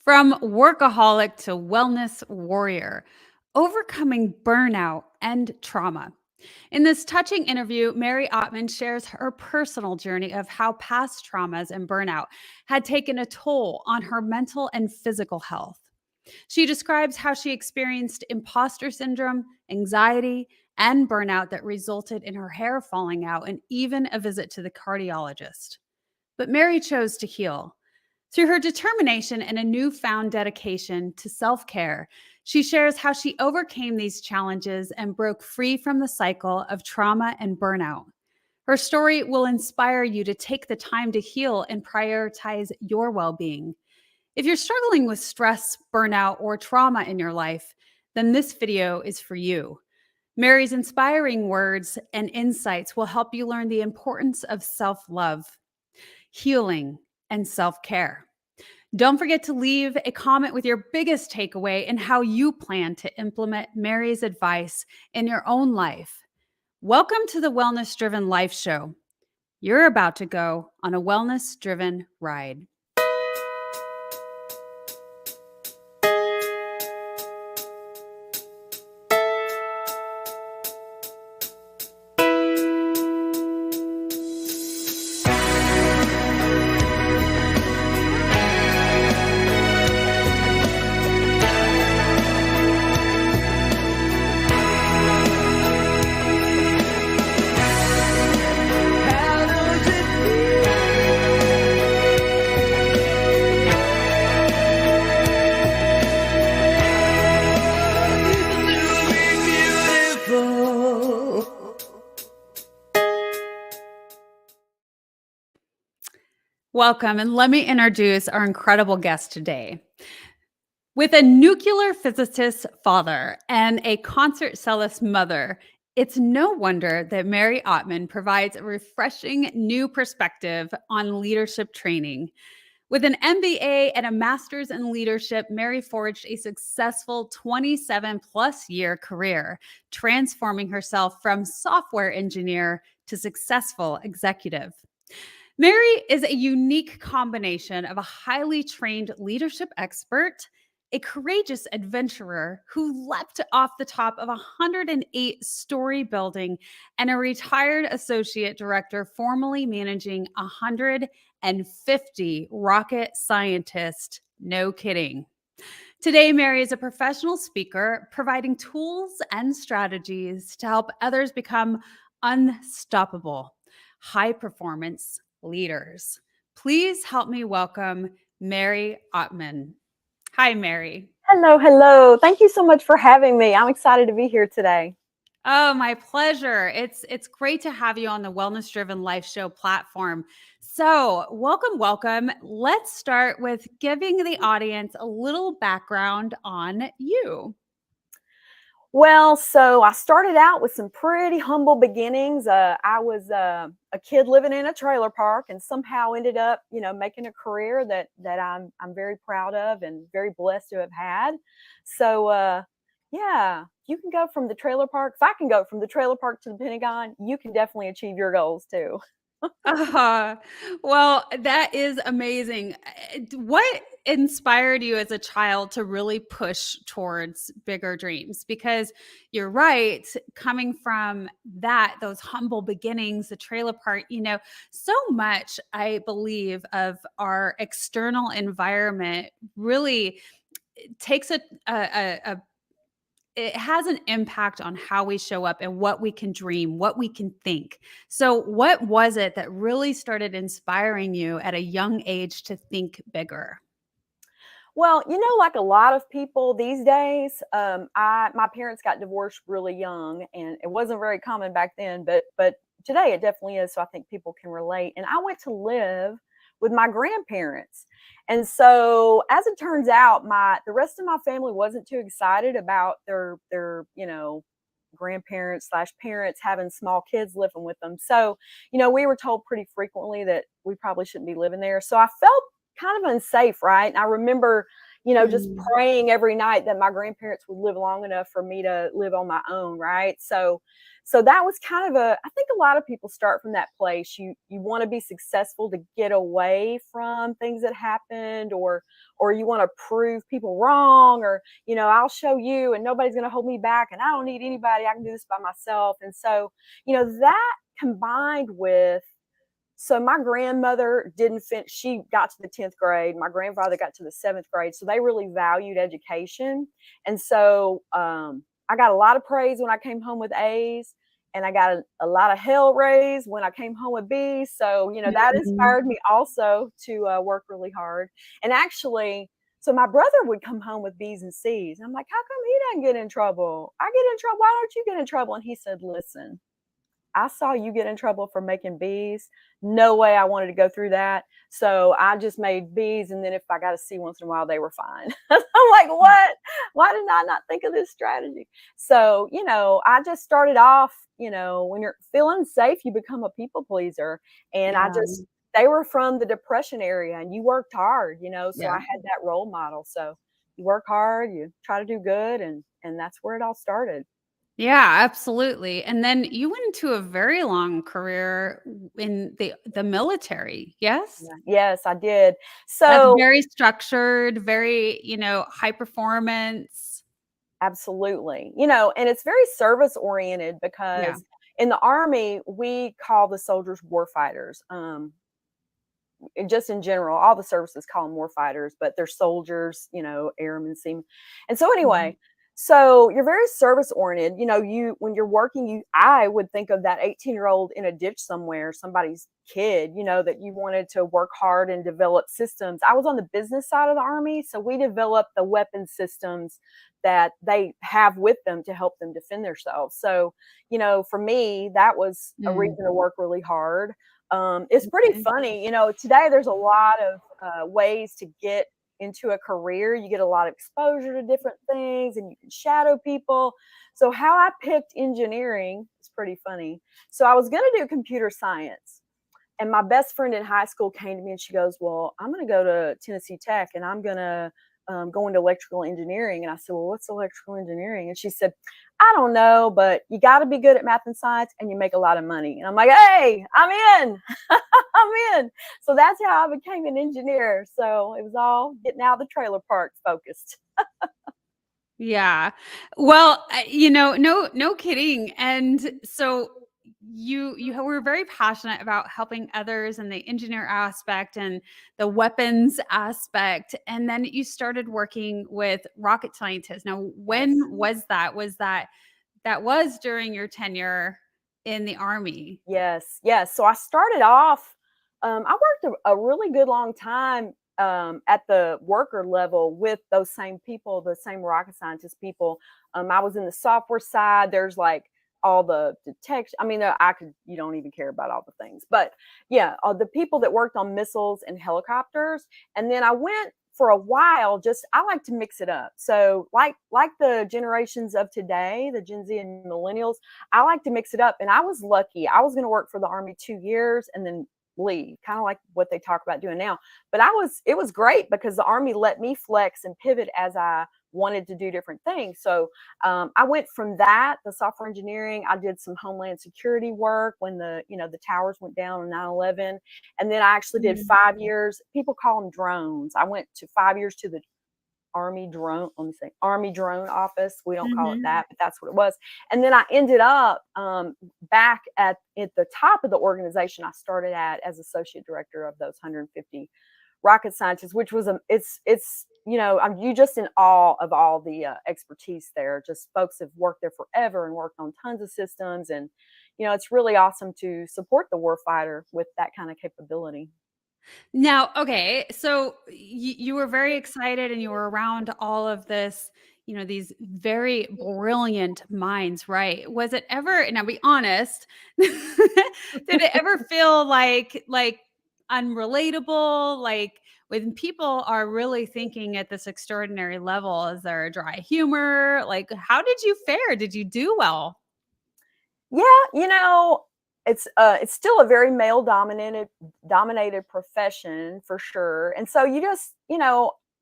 From workaholic to wellness warrior, overcoming burnout and trauma. In this touching interview, Mary Ottman shares her personal journey of how past traumas and burnout had taken a toll on her mental and physical health. She describes how she experienced imposter syndrome, anxiety, and burnout that resulted in her hair falling out and even a visit to the cardiologist. But Mary chose to heal. Through her determination and a newfound dedication to self care, she shares how she overcame these challenges and broke free from the cycle of trauma and burnout. Her story will inspire you to take the time to heal and prioritize your well being. If you're struggling with stress, burnout, or trauma in your life, then this video is for you. Mary's inspiring words and insights will help you learn the importance of self love, healing, and self care. Don't forget to leave a comment with your biggest takeaway and how you plan to implement Mary's advice in your own life. Welcome to the Wellness Driven Life Show. You're about to go on a wellness driven ride. Welcome, and let me introduce our incredible guest today. With a nuclear physicist father and a concert cellist mother, it's no wonder that Mary Ottman provides a refreshing new perspective on leadership training. With an MBA and a master's in leadership, Mary forged a successful 27-plus year career, transforming herself from software engineer to successful executive. Mary is a unique combination of a highly trained leadership expert, a courageous adventurer who leapt off the top of a 108-story building, and a retired associate director formerly managing 150 rocket scientists. No kidding. Today, Mary is a professional speaker providing tools and strategies to help others become unstoppable, high-performance leaders. Please help me welcome Mary Ottman. Hi, Mary. Hello. Thank you so much for having me. I'm excited to be here today. Oh, my pleasure. It's great to have you on the Wellness Driven Life Show platform. So, welcome. Let's start with giving the audience a little background on you. Well, so I started out with some pretty humble beginnings. I was a kid living in a trailer park, and somehow ended up, making a career that I'm very proud of and very blessed to have had. So, yeah, you can go from the trailer park. If I can go from the trailer park to the Pentagon, you can definitely achieve your goals too. Uh, well, that is amazing. What inspired you as a child to really push towards bigger dreams? Because you're right, coming from those humble beginnings, the trailer park, so much, I believe, of our external environment really takes it has an impact on how we show up and what we can dream, what we can think. So what was it that really started inspiring you at a young age to think bigger? Well, like a lot of people these days, my parents got divorced really young, and it wasn't very common back then, but today it definitely is. So I think people can relate. And I went to live with my grandparents, and so as it turns out, the rest of my family wasn't too excited about their grandparents / parents having small kids living with them. So we were told pretty frequently that we probably shouldn't be living there. So I felt kind of unsafe, right? And I remember, just Mm. praying every night that my grandparents would live long enough for me to live on my own, right? So that was kind of I think a lot of people start from that place. You want to be successful to get away from things that happened, or you want to prove people wrong, or I'll show you and nobody's going to hold me back, and I don't need anybody, I can do this by myself. And so that combined with, so my grandmother didn't finish, she got to the 10th grade. My grandfather got to the 7th grade. So they really valued education. And so I got a lot of praise when I came home with A's, and I got a lot of hell raised when I came home with B's. So, that Mhm. inspired me also to work really hard. And actually, so my brother would come home with B's and C's. I'm like, how come he doesn't get in trouble? I get in trouble. Why don't you get in trouble? And he said, listen, I saw you get in trouble for making B's. No way I wanted to go through that. So I just made B's. And then if I got a C once in a while, they were fine. I'm like, what? Why did I not think of this strategy? So, I just started off, when you're feeling safe, you become a people pleaser. And Yeah. they were from the Depression area, and you worked hard, so I Yeah. had that role model. So you work hard, you try to do good. And that's where it all started. Yeah, absolutely. And then you went into a very long career in the military, yes? Yeah. Yes, I did. That's So very structured, very, high performance. absolutely. And it's very service oriented, Yeah. because in the Army, we call the soldiers war fighters. Just in general, all the services call them war fighters, but they're soldiers, airmen, seamen. And so Mhm. anyway, so you're very service oriented. When you're working, I would think of that 18-year-old in a ditch somewhere, somebody's kid, that you wanted to work hard and develop systems. I was on the business side of the Army, so we developed the weapon systems that they have with them to help them defend themselves. So, for me, that was a Mm. reason to work really hard. It's pretty Okay. funny. Today there's a lot of ways to get into a career. You get a lot of exposure to different things, and you can shadow people. So how I picked engineering is pretty funny. So I was going to do computer science, and my best friend in high school came to me and she goes, well, I'm going to go to Tennessee Tech, and I'm going to go into electrical engineering. And I said, well, what's electrical engineering? And she said, I don't know, but you got to be good at math and science, and you make a lot of money. And I'm like, hey, I'm in. I'm in. So that's how I became an engineer. So it was all getting out of the trailer park focused. Yeah. Well, no kidding. And so you were very passionate about helping others and the engineer aspect and the weapons aspect, and then you started working with rocket scientists. Now, when Yes. was that? That was during your tenure in the Army? Yes, yes. So I started off, I worked a really good long time at the worker level with those same people, the same rocket scientist people. I was in the software side. There's like all the detection. I mean, you don't even care about all the things. But yeah, the people that worked on missiles and helicopters. And then I went for a while, just I like to mix it up. So like the generations of today, the Gen Z and millennials, I like to mix it up. And I was lucky. I was going to work for the Army 2 years and then leave, kind of like what they talk about doing now. But it was great because the Army let me flex and pivot as I wanted to do different things. So I went from the software engineering. I did some homeland security work when the towers went down on 9/11, and then I actually did Mm. 5 years. People call them drones. I went to 5 years to the Army drone, let me say, Army drone office. We don't call it Mhm. that, but that's what it was. And then I ended up back at the top of the organization I started at as associate director of those 150 rocket scientists, which was it's you just in awe of all the expertise there. Just folks have worked there forever and worked on tons of systems, and it's really awesome to support the warfighter with that kind of capability. Now, okay, so you were very excited and you were around all of this, these very brilliant minds, right? Was it ever, now be honest, did it ever feel like unrelatable? Like when people are really thinking at this extraordinary level, is there a dry humor? Like, how did you fare? Did you do well? Yeah, it's still a very male dominated profession for sure. And so you just,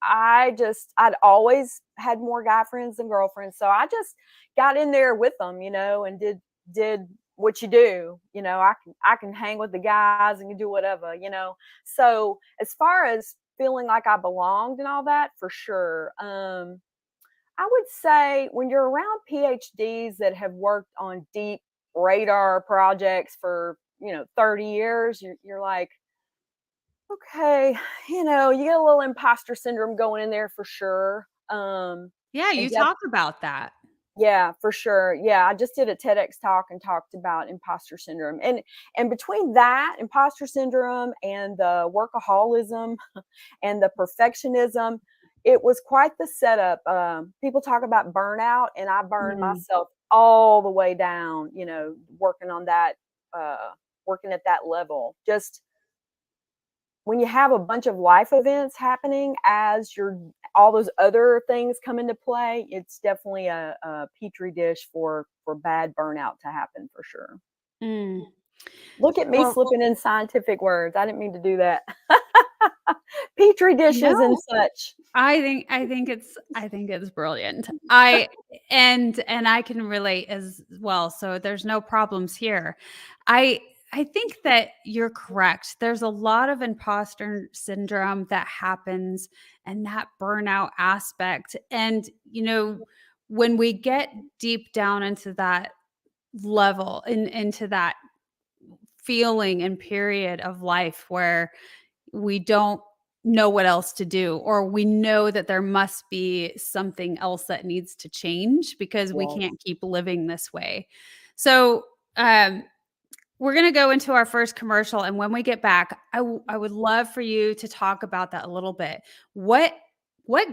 I'd always had more guy friends than girlfriends. So I just got in there with them, and did what you do. I can hang with the guys and you do whatever. So as far as feeling like I belonged and all that, for sure. I would say when you're around PhDs that have worked on deep radar projects for 30 years, you're like, okay, you get a little imposter syndrome going in there for sure. Yeah, And you talk about that. yeah, for sure. Yeah, I just did a TEDx talk and talked about imposter syndrome, and between that imposter syndrome and the workaholism and the perfectionism, it was quite the setup. People talk about burnout, and I burned myself all the way down. Working on that, working at that level. Just when you have a bunch of life events happening as all those other things come into play, it's definitely a petri dish for bad burnout to happen for sure. Look at me Well, slipping in scientific words. I didn't mean to do that. Petri dishes and such. I think it's brilliant. And I can relate as well. So there's no problems here. I think that you're correct. There's a lot of imposter syndrome that happens and that burnout aspect. And when we get deep down into that level into that feeling and period of life where we don't know what else to do, or we know that there must be something else that needs to change because we Yes. can't keep living this way. So, we're going to go into our first commercial. And when we get back, I would love for you to talk about that a little bit. What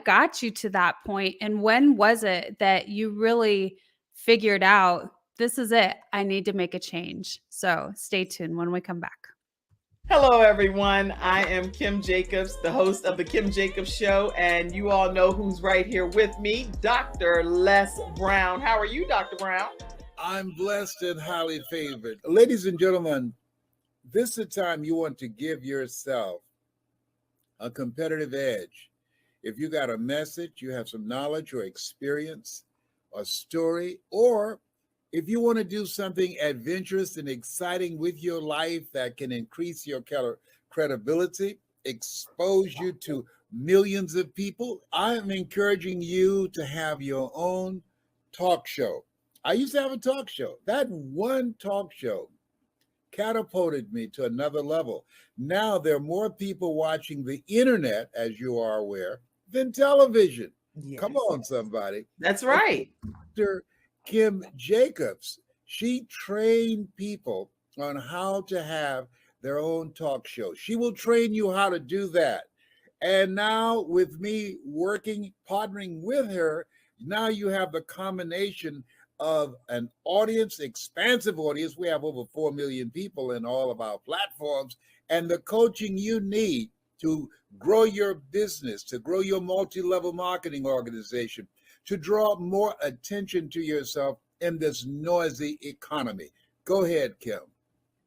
got you to that point? And when was it that you really figured out, this is it, I need to make a change? So stay tuned when we come back. Hello, everyone. I am Kim Jacobs, the host of The Kim Jacobs Show, and you all know who's right here with me, Dr. Les Brown. How are you, Dr. Brown? I'm blessed and highly favored. Ladies and gentlemen, this is the time you want to give yourself a competitive edge. If you got a message, you have some knowledge or experience, a story, or if you want to do something adventurous and exciting with your life that can increase your credibility, expose you to millions of people, I am encouraging you to have your own talk show. I used to have a talk show. That one talk show catapulted me to another level. Now there are more people watching the internet, as you are aware, than television. Yes. Come on, somebody. That's right. Dr. Kim Jacobs, she trained people on how to have their own talk show. She will train you how to do that. And now with me partnering with her, now you have the combination of an audience, expansive audience. We have over 4 million people in all of our platforms, and the coaching you need to grow your business, to grow your multi-level marketing organization, to draw more attention to yourself in this noisy economy. Go ahead, Kim.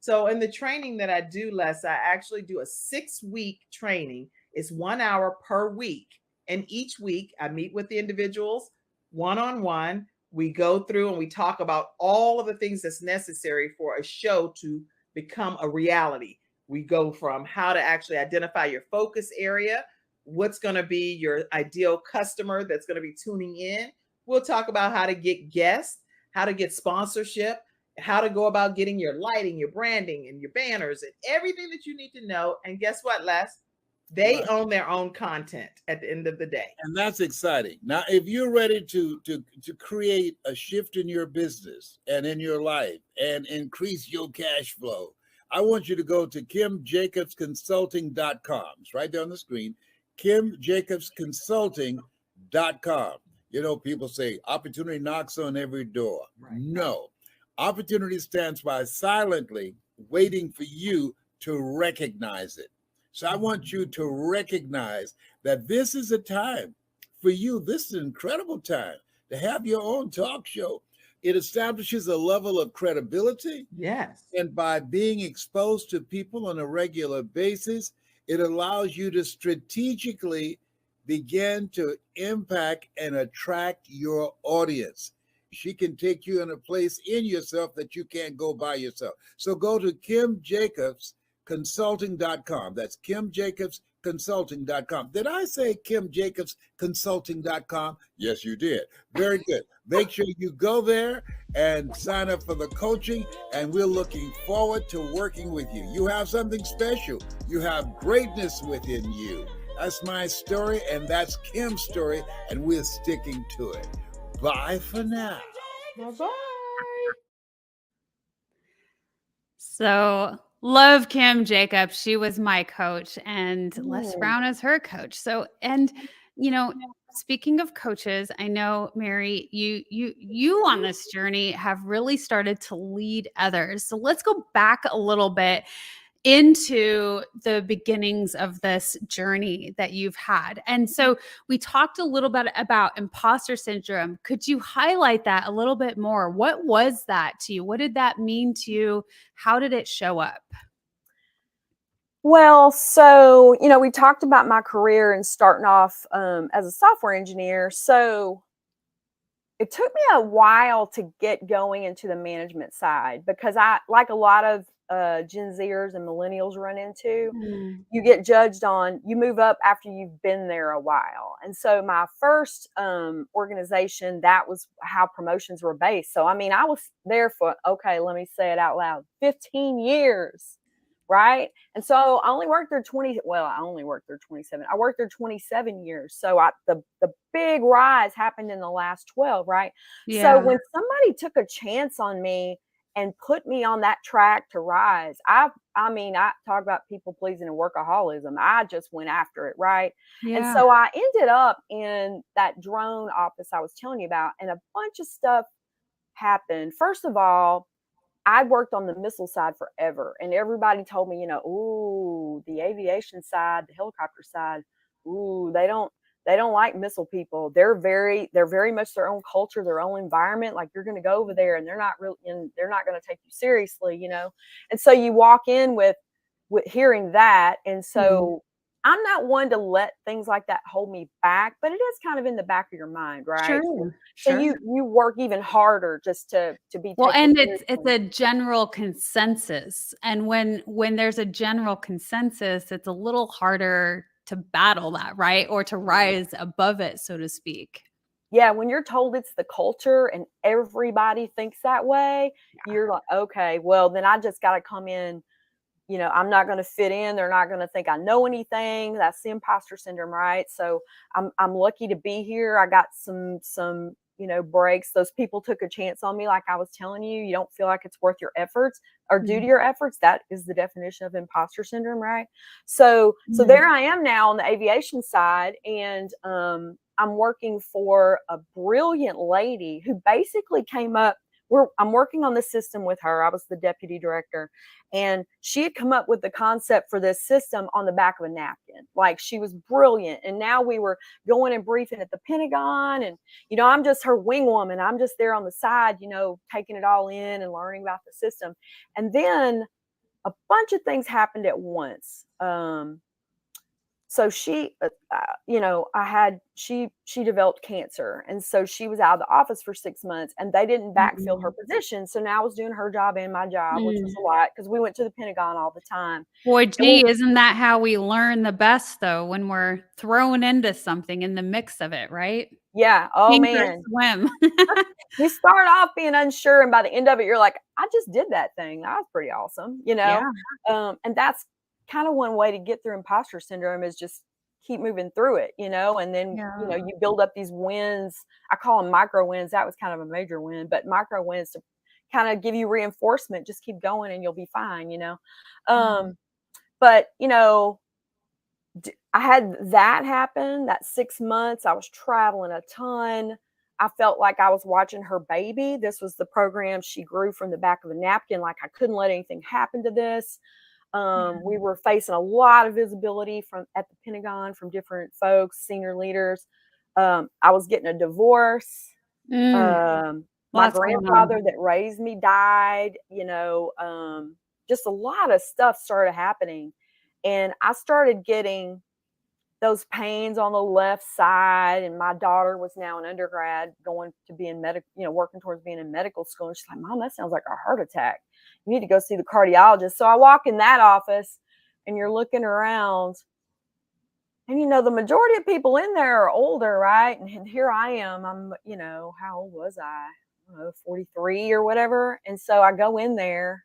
So in the training that I do, Les, I actually do a 6-week training. It's 1 hour per week. And each week I meet with the individuals one-on-one. We go through and we talk about all of the things that's necessary for a show to become a reality. We go from how to actually identify your focus area, what's going to be your ideal customer that's going to be tuning in. We'll talk about how to get guests, how to get sponsorship, how to go about getting your lighting, your branding, and your banners, and everything that you need to know. And guess what, Les? They own their own content at the end of the day. And that's exciting. Now, if you're ready to create a shift in your business and in your life and increase your cash flow, I want you to go to KimJacobsConsulting.com. It's right there on the screen, KimJacobsConsulting.com. You know, people say opportunity knocks on every door. Right. No. Opportunity stands by silently waiting for you to recognize it. So I want you to recognize that this is a time for you. This is an incredible time to have your own talk show. It establishes a level of credibility. Yes. And by being exposed to people on a regular basis, it allows you to strategically begin to impact and attract your audience. She can take you in a place in yourself that you can't go by yourself. So go to KimJacobsConsulting.com. That's KimJacobsConsulting.com. Did I say KimJacobsConsulting.com? Yes, you did. Very good. Make sure you go there and sign up for the coaching, and we're looking forward to working with you. You have something special. You have greatness within you. That's my story, and that's Kim's story, and we're sticking to it. Bye for now. Bye-bye. So love Kim Jacobs. She was my coach, and Les Brown is her coach. So, and speaking of coaches, I know, Mary, you on this journey have really started to lead others. So let's go back a little bit into the beginnings of this journey that you've had. And so we talked a little bit about imposter syndrome. Could you highlight that a little bit more? What was that to you? What did that mean to you? How did it show up? Well, so, we talked about my career and starting off as a software engineer. So it took me a while to get going into the management side, because I, like a lot of Gen Zers and millennials run into, you get judged on, you move up after you've been there a while. And so my first organization, that was how promotions were based. So, I mean, I was there for, okay, let me say it out loud, 15 years. Right. And so I only worked there 27. I worked there 27 years. So the big rise happened in the last 12. Right. Yeah. So when somebody took a chance on me and put me on that track to rise, I talk about people pleasing and workaholism. I just went after it. Right. Yeah. And so I ended up in that drone office I was telling you about, and a bunch of stuff happened. First of all, I worked on the missile side forever, and everybody told me, ooh, the aviation side, the helicopter side, ooh, they don't like missile people. They're very much their own culture, their own environment. Like, you're going to go over there and they're not going to take you seriously, And so you walk in with hearing that. And so I'm not one to let things like that hold me back, but it is kind of in the back of your mind, right? Sure. So you work even harder just to be well, taken and it's seriously. a general consensus. And when there's a general consensus, it's a little harder to battle that, right? Or to rise above it, so to speak. Yeah, when you're told it's the culture and everybody thinks that way, you're like, okay, well, then I just got to come in. I'm not going to fit in. They're not going to think I know anything. That's the imposter syndrome, right? So I'm lucky to be here. I got some breaks. Those people took a chance on me, like I was telling you. You don't feel like it's worth your efforts or due to your efforts. That is the definition of imposter syndrome, right? So there I am now on the aviation side, and I'm working for a brilliant lady who basically came up. I'm working on the system with her. I was the deputy director, and she had come up with the concept for this system on the back of a napkin. Like, she was brilliant. And now we were going and briefing at the Pentagon, and, I'm just her wing woman. I'm just there on the side, taking it all in and learning about the system. And then a bunch of things happened at once. So she, she developed cancer. And so she was out of the office for 6 months, and they didn't backfill her position. So now I was doing her job and my job, which was a lot, because we went to the Pentagon all the time. Boy, gee, isn't that how we learn the best, though, when we're thrown into something in the mix of it, right? Yeah. Oh, Sink or man. swim. You start off being unsure, and by the end of it, you're like, I just did that thing. That was pretty awesome, Yeah. And that's kind of one way to get through imposter syndrome, is just keep moving through it, and then, you build up these wins. I call them micro wins. That was kind of a major win, but micro wins to kind of give you reinforcement. Just keep going and you'll be fine, But, I had that happen, that 6 months. I was traveling a ton. I felt like I was watching her baby. This was the program she grew from the back of a napkin. Like, I couldn't let anything happen to this. We were facing a lot of visibility at the Pentagon from different folks, senior leaders. I was getting a divorce. My grandfather that raised me died, just a lot of stuff started happening. And I started getting those pains on the left side. And my daughter was now an undergrad going to be in medical, working towards being in medical school. And she's like, Mom, that sounds like a heart attack. You need to go see the cardiologist. So I walk in that office and you're looking around. And, the majority of people in there are older, right? And here I am. I'm, how old was I? I don't know, 43 or whatever. And so I go in there.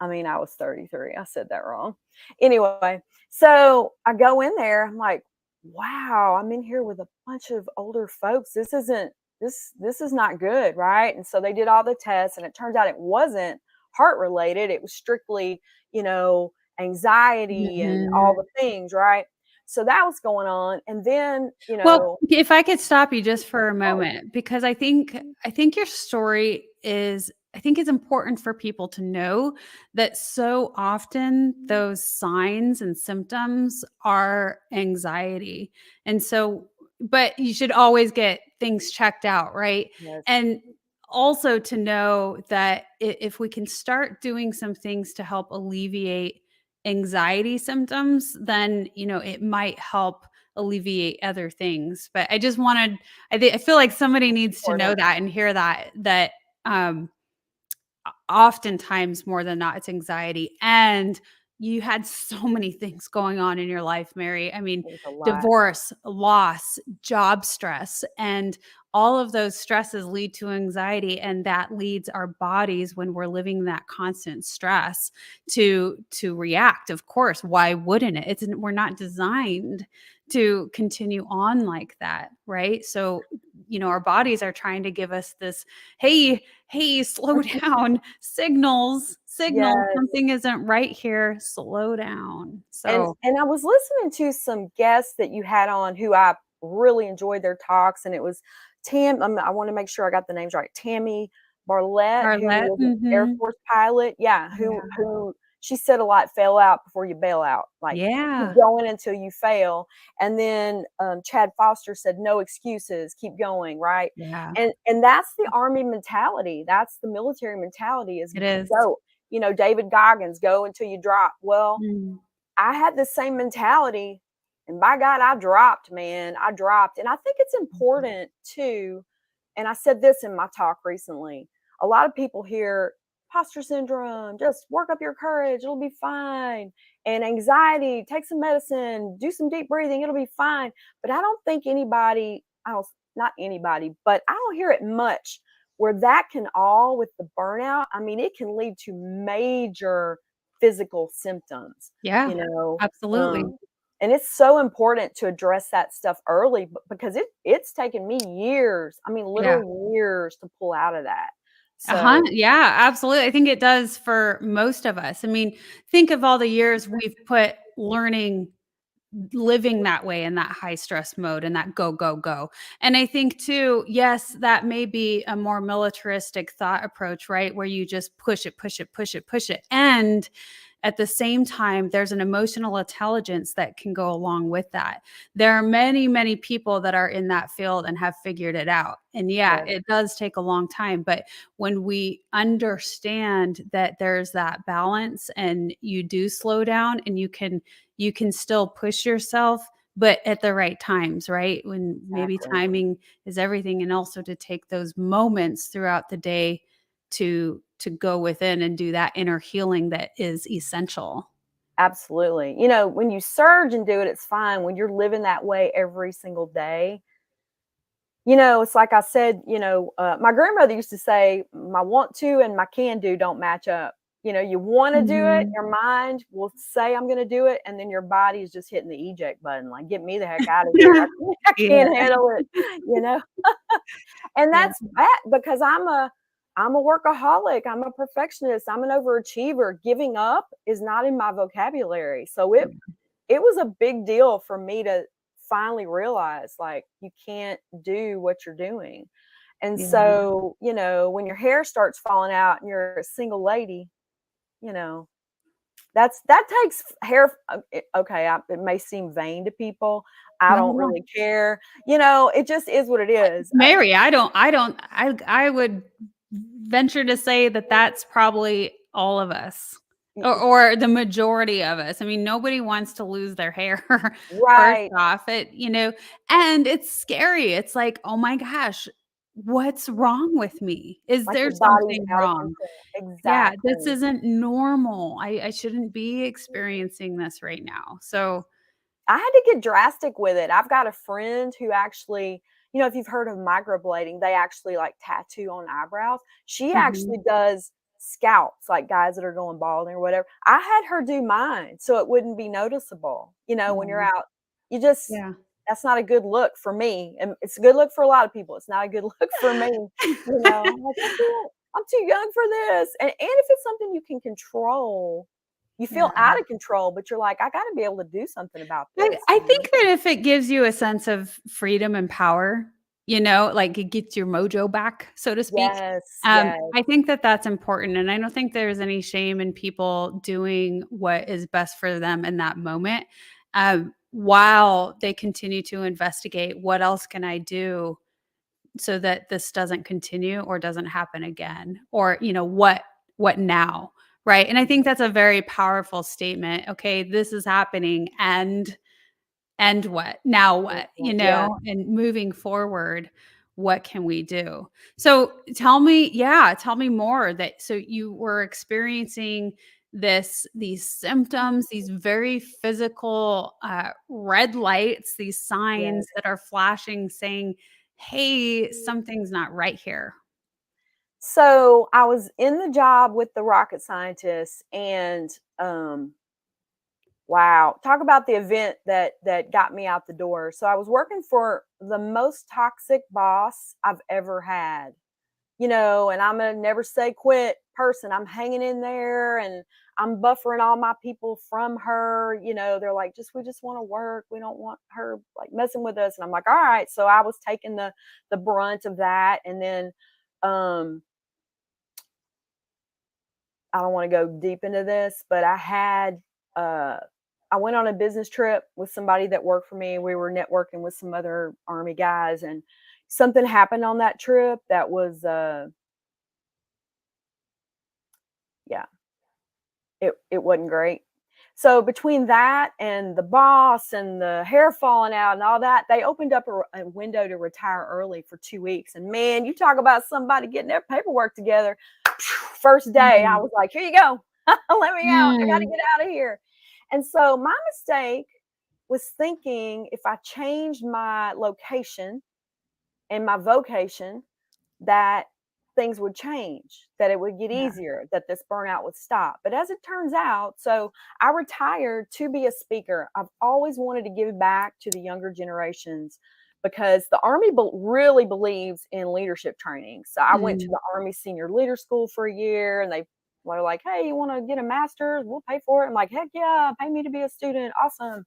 I mean, I was 33. I said that wrong. Anyway, so I go in there. I'm like, wow, I'm in here with a bunch of older folks. This is not good, right? And so they did all the tests, and it turns out it wasn't heart related. It was strictly, anxiety and all the things, right? So that was going on. And then, Well, if I could stop you just for a moment, because I think your story is, I think it's important for people to know that so often those signs and symptoms are anxiety. And so, but you should always get things checked out, right? Yes. And also to know that if we can start doing some things to help alleviate anxiety symptoms, then, it might help alleviate other things. But I just wanted, I feel like somebody needs to know that and hear that oftentimes more than not, it's anxiety. And you had so many things going on in your life, Mary. I mean, divorce, loss, job stress, and all of those stresses lead to anxiety, and that leads our bodies, when we're living that constant stress, to react. Of course, why wouldn't it? We're not designed to continue on like that, right? So, our bodies are trying to give us this, hey, slow down, signals, Yes. something isn't right here, slow down. So, and I was listening to some guests that you had on who I really enjoyed their talks, and it was I want to make sure I got the names right. Tammy Barlett, who was an Air Force pilot. Yeah, who she said a lot, fail out before you bail out. Like, keep going until you fail. And then Chad Foster said, no excuses, keep going, right? Yeah. And that's the Army mentality. That's the military mentality, is go. David Goggins, go until you drop. Well, I had the same mentality, and by God, I dropped, man. I dropped. And I think it's important too, and I said this in my talk recently, a lot of people hear imposter syndrome, just work up your courage, it'll be fine. And anxiety, take some medicine, do some deep breathing, it'll be fine. But I don't think not anybody, but I don't hear it much where that can all, with the burnout, I mean, it can lead to major physical symptoms. Yeah, absolutely. And it's so important to address that stuff early, because it's taken me years. I mean, literally years to pull out of that. So, yeah, absolutely. I think it does for most of us. I mean, think of all the years we've put learning, living that way, in that high stress mode, and that go, go, go. And I think too, yes, that may be a more militaristic thought approach, right? Where you just push it, push it, push it, push it. And at the same time, there's an emotional intelligence that can go along with that. There are many, many people that are in that field and have figured it out. And it does take a long time. But when we understand that there's that balance, and you do slow down, and you can still push yourself, but at the right times, right? When maybe timing is everything. And also to take those moments throughout the day to go within and do that inner healing that is essential. Absolutely. When you surge and do it, it's fine. When you're living that way every single day, it's like I said, my grandmother used to say, my want to and my can do don't match up. You want to do it, your mind will say, I'm going to do it. And then your body is just hitting the eject button. Like, get me the heck out of here. I can't handle it, and that's bad, because I'm a workaholic. I'm a perfectionist. I'm an overachiever. Giving up is not in my vocabulary. So it was a big deal for me to finally realize, like, you can't do what you're doing. And so, when your hair starts falling out and you're a single lady, that takes hair. Okay. It may seem vain to people. I don't really care. It just is what it is. Mary, I would venture to say that that's probably all of us. or the majority of us. I mean, nobody wants to lose their hair first Right. off. And it's scary. It's like, oh my gosh, what's wrong with me? Is Like there your body's something out of wrong? control. Yeah, this Exactly. isn't normal. I shouldn't be experiencing this right now. So, I had to get drastic with it. I've got a friend who actually, if you've heard of microblading, they actually like tattoo on eyebrows. She mhm, actually does scalps, like guys that are going balding or whatever. I had her do mine so it wouldn't be noticeable. When you're yeah, out, you just, yeah. that's not a good look for me. And it's a good look for a lot of people. It's not a good look for me. I'm like, I'm too young for this. And if it's something you can control, you feel Yeah. out of control, but you're like, I got to be able to do something about I this. I think that if it gives you a sense of freedom and power, like it gets your mojo back, so to speak. Yes, yes, I think that that's important. And I don't think there's any shame in people doing what is best for them in that moment, while they continue to investigate what else can I do so that this doesn't continue or doesn't happen again, or what now, right? And I think that's a very powerful statement. Okay, this is happening, and what? Now what? yeah. And moving forward, what can we do? So tell me more. That so you were experiencing these symptoms, these very physical red lights, these Yes. signs that are flashing saying, "Hey, something's not right here." So I was in the job with the rocket scientists, and wow, talk about the event that got me out the door. So I was working for the most toxic boss I've ever had. And I'm a never say quit person. I'm hanging in there, and I'm buffering all my people from her. They're like, we just want to work. We don't want her like messing with us. And I'm like, all right. So I was taking the brunt of that. And then um I don't want to go deep into this, but uh I went on a business trip with somebody that worked for me. We were networking with some other army guys, and something happened on that trip that was yeah, it wasn't great. So between that and the boss and the hair falling out and all that, they opened up a window to retire early for 2 weeks. And man, you talk about somebody getting their paperwork together. First day, I Mhm. was like, here you go. Let me out. I got to Mm. get out of here. And so my mistake was thinking if I changed my location and my vocation, that things would change, that it would get Yeah. easier, that this burnout would stop. But as it turns out, so I retired to be a speaker. I've always wanted to give back to the younger generations because the Army really believes in leadership training. So I went to Mm. the Army Senior Leader School for a year, and they were like, hey, you want to get a master's? We'll pay for it. I'm like, heck yeah, pay me to be a student. Awesome.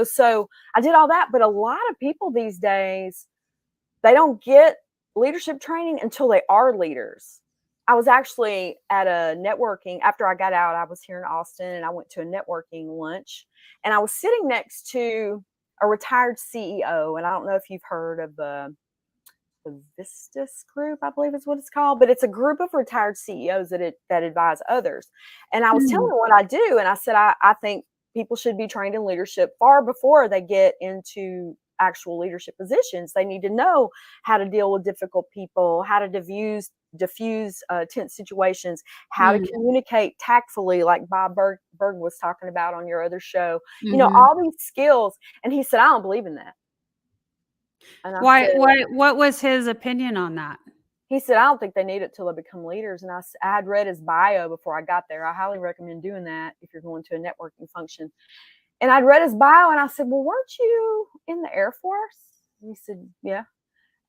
So I did all that. But a lot of people these days, they don't get leadership training until they are leaders. I was actually at a networking after I got out. I was here in Austin, and I went to a networking lunch, and I was sitting next to a retired CEO. And I don't know if you've heard of the Vistus Group, I believe is what it's called, but it's a group of retired CEOs that advise others. And I was telling Mm. them what I do, and I said I think people should be trained in leadership far before they get into actual leadership positions. They need to know how to deal with difficult people, how to diffuse tense situations, how to Mm. communicate tactfully, like Bob Berg was talking about on your other show. Mhm. All these skills. And he said, I don't believe in that. And I Why said, what was his opinion on that? he said, I don't think they need it till they become leaders. And I had read his bio before I got there. I highly recommend doing that if you're going to a networking function. And I'd read his bio, and I said, well, weren't you in the Air Force? And he said, yeah.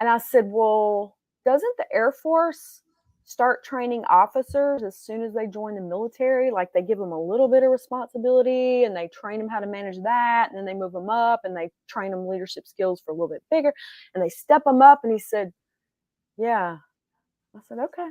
And I said, well, doesn't the Air Force start training officers as soon as they join the military? Like they give them a little bit of responsibility, and they train them how to manage that. And then they move them up, and they train them leadership skills for a little bit bigger, and they step them up. And he said, yeah. I said, okay.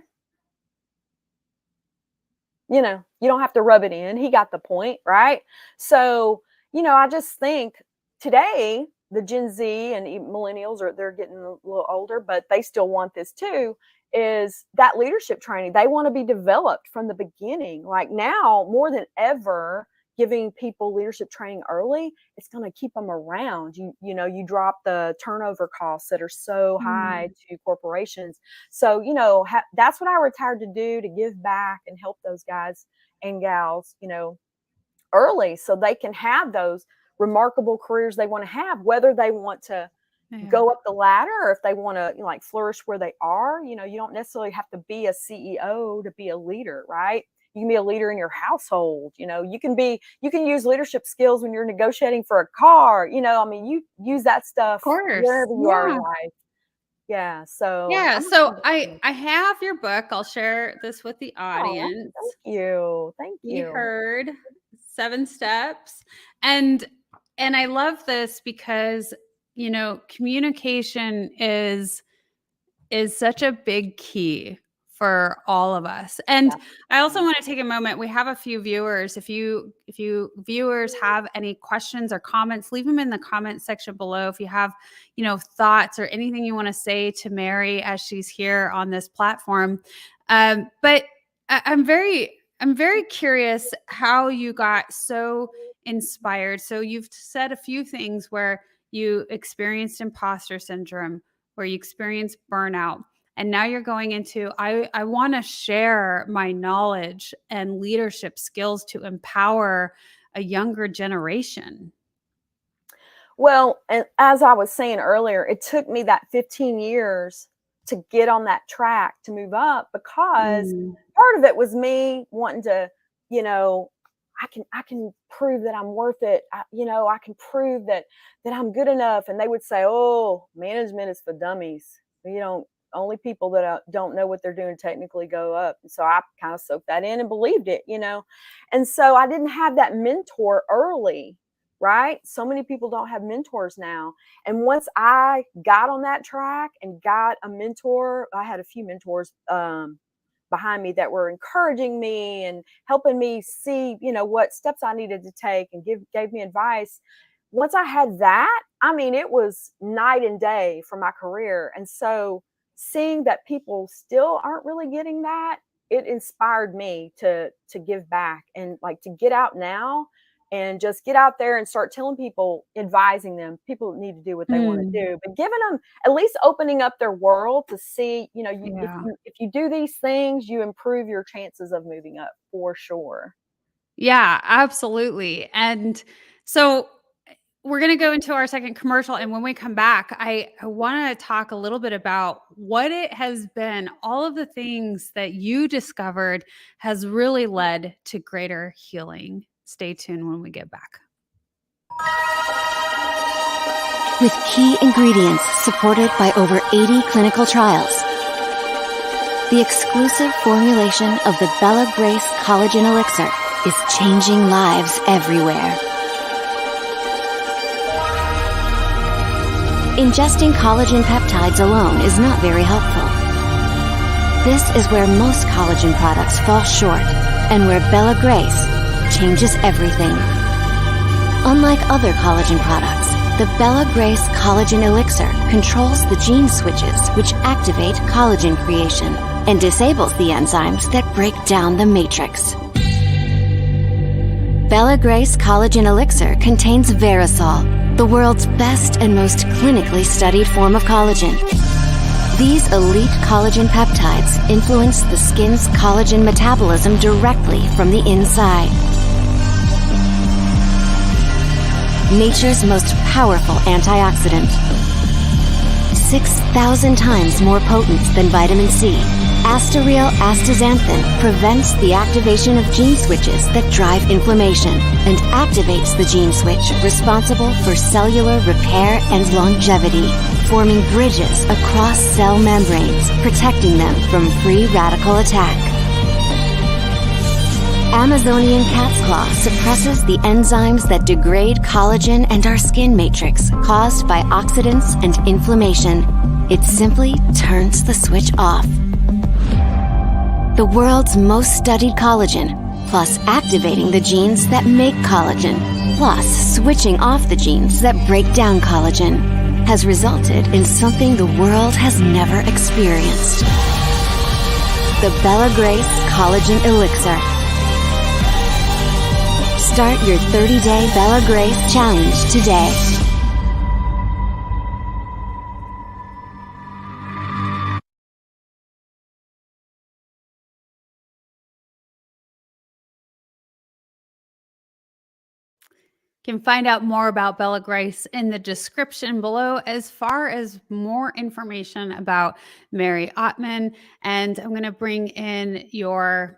You don't have to rub it in. He got the point, right? So, I just think today the Gen Z and millennials they're getting a little older, but they still want this too. is that leadership training. They want to be developed from the beginning. Like now, more than ever, giving people leadership training early, it's going to keep them around. You know, you drop the turnover costs that are so high to corporations. So, you know, that's what I retired to do, to give back and help those guys and gals, you know, early, so they can have those remarkable careers they want to have, whether they want to go up the ladder or if they want to, you know, like flourish where they are. You know, you don't necessarily have to be a CEO to be a leader, right? You can be a leader in your household. You know, you can use leadership skills when you're negotiating for a car. You know, I mean, you use that stuff wherever you are in life. Yeah. So I have your book. I'll share this with the audience. Thank you. We heard 7 steps. And I love this because, you know, communication is such a big key for all of us. And I also want to take a moment. We have a few viewers. If you viewers have any questions or comments, leave them in the comment section below. If you have, you know, thoughts or anything you want to say to Mary as she's here on this platform. But I'm very curious how you got so inspired. So you've said a few things where you experienced imposter syndrome, where you experienced burnout, and now you're going into, I want to share my knowledge and leadership skills to empower a younger generation. Well, and as I was saying earlier, it took me that 15 years to get on that track to move up, because part of it was me wanting to, you know, I can prove that I'm worth it. You know, I can prove that I'm good enough. And they would say, oh, management is for dummies. You know, only people that don't know what they're doing technically go up. And so I kind of soaked that in and believed it, you know. And so I didn't have that mentor early, right? So many people don't have mentors now. And once I got on that track and got a mentor, I had a few mentors behind me that were encouraging me and helping me see, you know, what steps I needed to take, and gave me advice. Once I had that, I mean, it was night and day for my career. And so seeing that people still aren't really getting that, it inspired me to give back and like to get out now and just get out there and start telling people, advising them. People need to do what they want to do, but giving them, at least opening up their world to see, you know, if you do these things, you improve your chances of moving up for sure. Yeah, absolutely. And so we're going to go into our second commercial. And when we come back, I want to talk a little bit about what it has been. All of the things that you discovered has really led to greater healing. Stay tuned when we get back. With key ingredients supported by over 80 clinical trials, the exclusive formulation of the Bella Grace Collagen Elixir is changing lives everywhere. Ingesting collagen peptides alone is not very helpful. This is where most collagen products fall short, and where Bella Grace changes everything. Unlike other collagen products, the Bella Grace Collagen Elixir controls the gene switches which activate collagen creation and disables the enzymes that break down the matrix. Bella Grace Collagen Elixir contains Verisol, the world's best and most clinically studied form of collagen. These elite collagen peptides influence the skin's collagen metabolism directly from the inside. Nature's most powerful antioxidant. 6,000 times more potent than vitamin C, Astaryl astaxanthin prevents the activation of gene switches that drive inflammation and activates the gene switch responsible for cellular repair and longevity, forming bridges across cell membranes, protecting them from free radical attack. Amazonian cat's claw suppresses the enzymes that degrade collagen and our skin matrix caused by oxidants and inflammation. It simply turns the switch off. The world's most studied collagen, plus activating the genes that make collagen, plus switching off the genes that break down collagen, has resulted in something the world has never experienced. the Bella Grace Collagen Elixir. Start your 30-day Bella Grace challenge today. You can find out more about Bella Grace in the description below, as far as more information about Mary Ottman. And I'm going to bring in your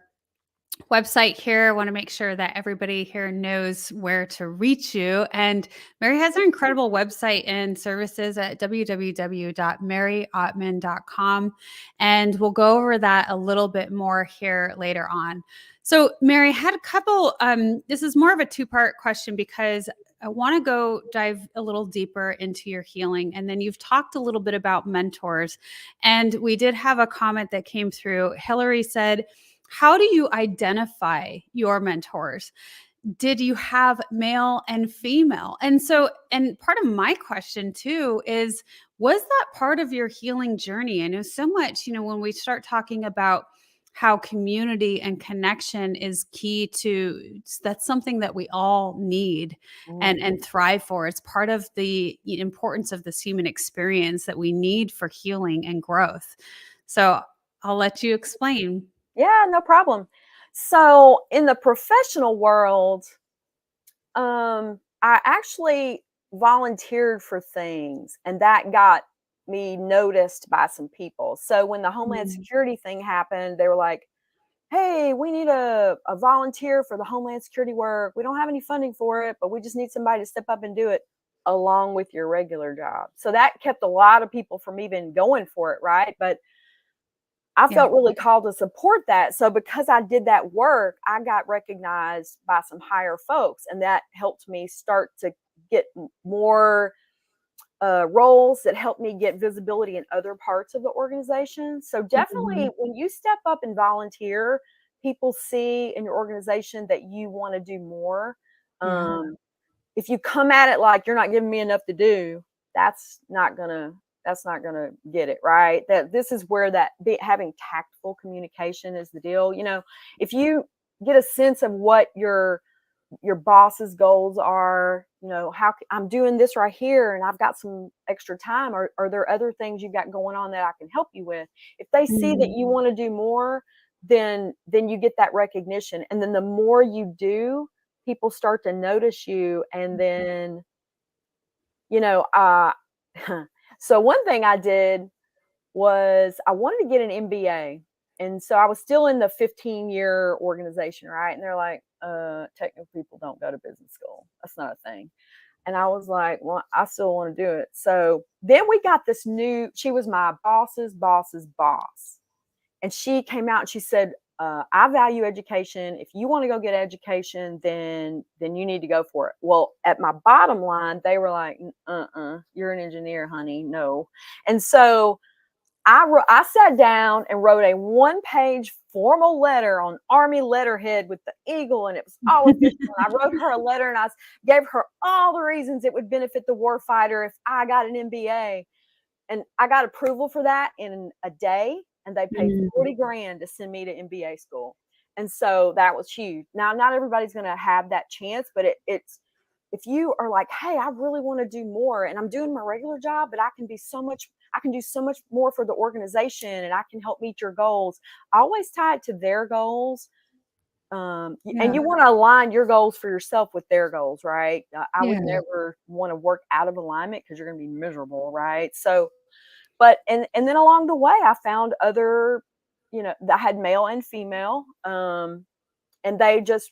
website here. I want to make sure that everybody here knows where to reach you. And Mary has an incredible website and services at www.maryottman.com. And we'll go over that a little bit more here later on. So Mary, I had a couple, this is more of a two-part question because I want to go dive a little deeper into your healing. And then you've talked a little bit about mentors. And we did have a comment that came through. Hillary said, how do you identify your mentors? Did you have male and female? And part of my question too is, was that part of your healing journey? I know so much, when we start talking about how community and connection is key to, that's something that we all need and thrive for. It's part of the importance of this human experience that we need for healing and growth. So I'll let you explain. Yeah, no problem. So in the professional world, I actually volunteered for things, and that got me noticed by some people. So when the Homeland Security thing happened, they were like, hey, we need a volunteer for the Homeland Security work. We don't have any funding for it, but we just need somebody to step up and do it along with your regular job. So that kept a lot of people from even going for it, right? But I felt really called to support that. So because I did that work, I got recognized by some higher folks, and that helped me start to get more roles that helped me get visibility in other parts of the organization. So definitely when you step up and volunteer, people see in your organization that you want to do more. If you come at it like you're not giving me enough to do, that's not gonna get it right. That this is where having tactful communication is the deal. If you get a sense of what your boss's goals are, how I'm doing this right here and I've got some extra time, or are there other things you've got going on that I can help you with? If they see that you want to do more, then you get that recognition. And then the more you do, people start to notice you. And then, so one thing I did was I wanted to get an MBA. And so I was still in the 15-year organization, right? And they're like, technical people don't go to business school. That's not a thing. And I was like, well, I still want to do it. So then we got this she was my boss's boss's boss. And she came out and she said, I value education. If you want to go get education, then you need to go for it. Well, at my bottom line, they were like, you're an engineer, honey. No. And so I sat down and wrote a 1-page formal letter on Army letterhead with the eagle, and it was all official. I wrote her a letter, and I gave her all the reasons it would benefit the warfighter if I got an MBA. And I got approval for that in a day, and they paid $40,000 to send me to MBA school. And so that was huge. Now, not everybody's going to have that chance, but it's if you are like, hey, I really want to do more, and I'm doing my regular job, but I can do so much more for the organization, and I can help meet your goals. I always tie it to their goals. And you want to align your goals for yourself with their goals, right? I would never want to work out of alignment because you're going to be miserable, right? So, but, and then along the way, I found other, that had male and female, and I just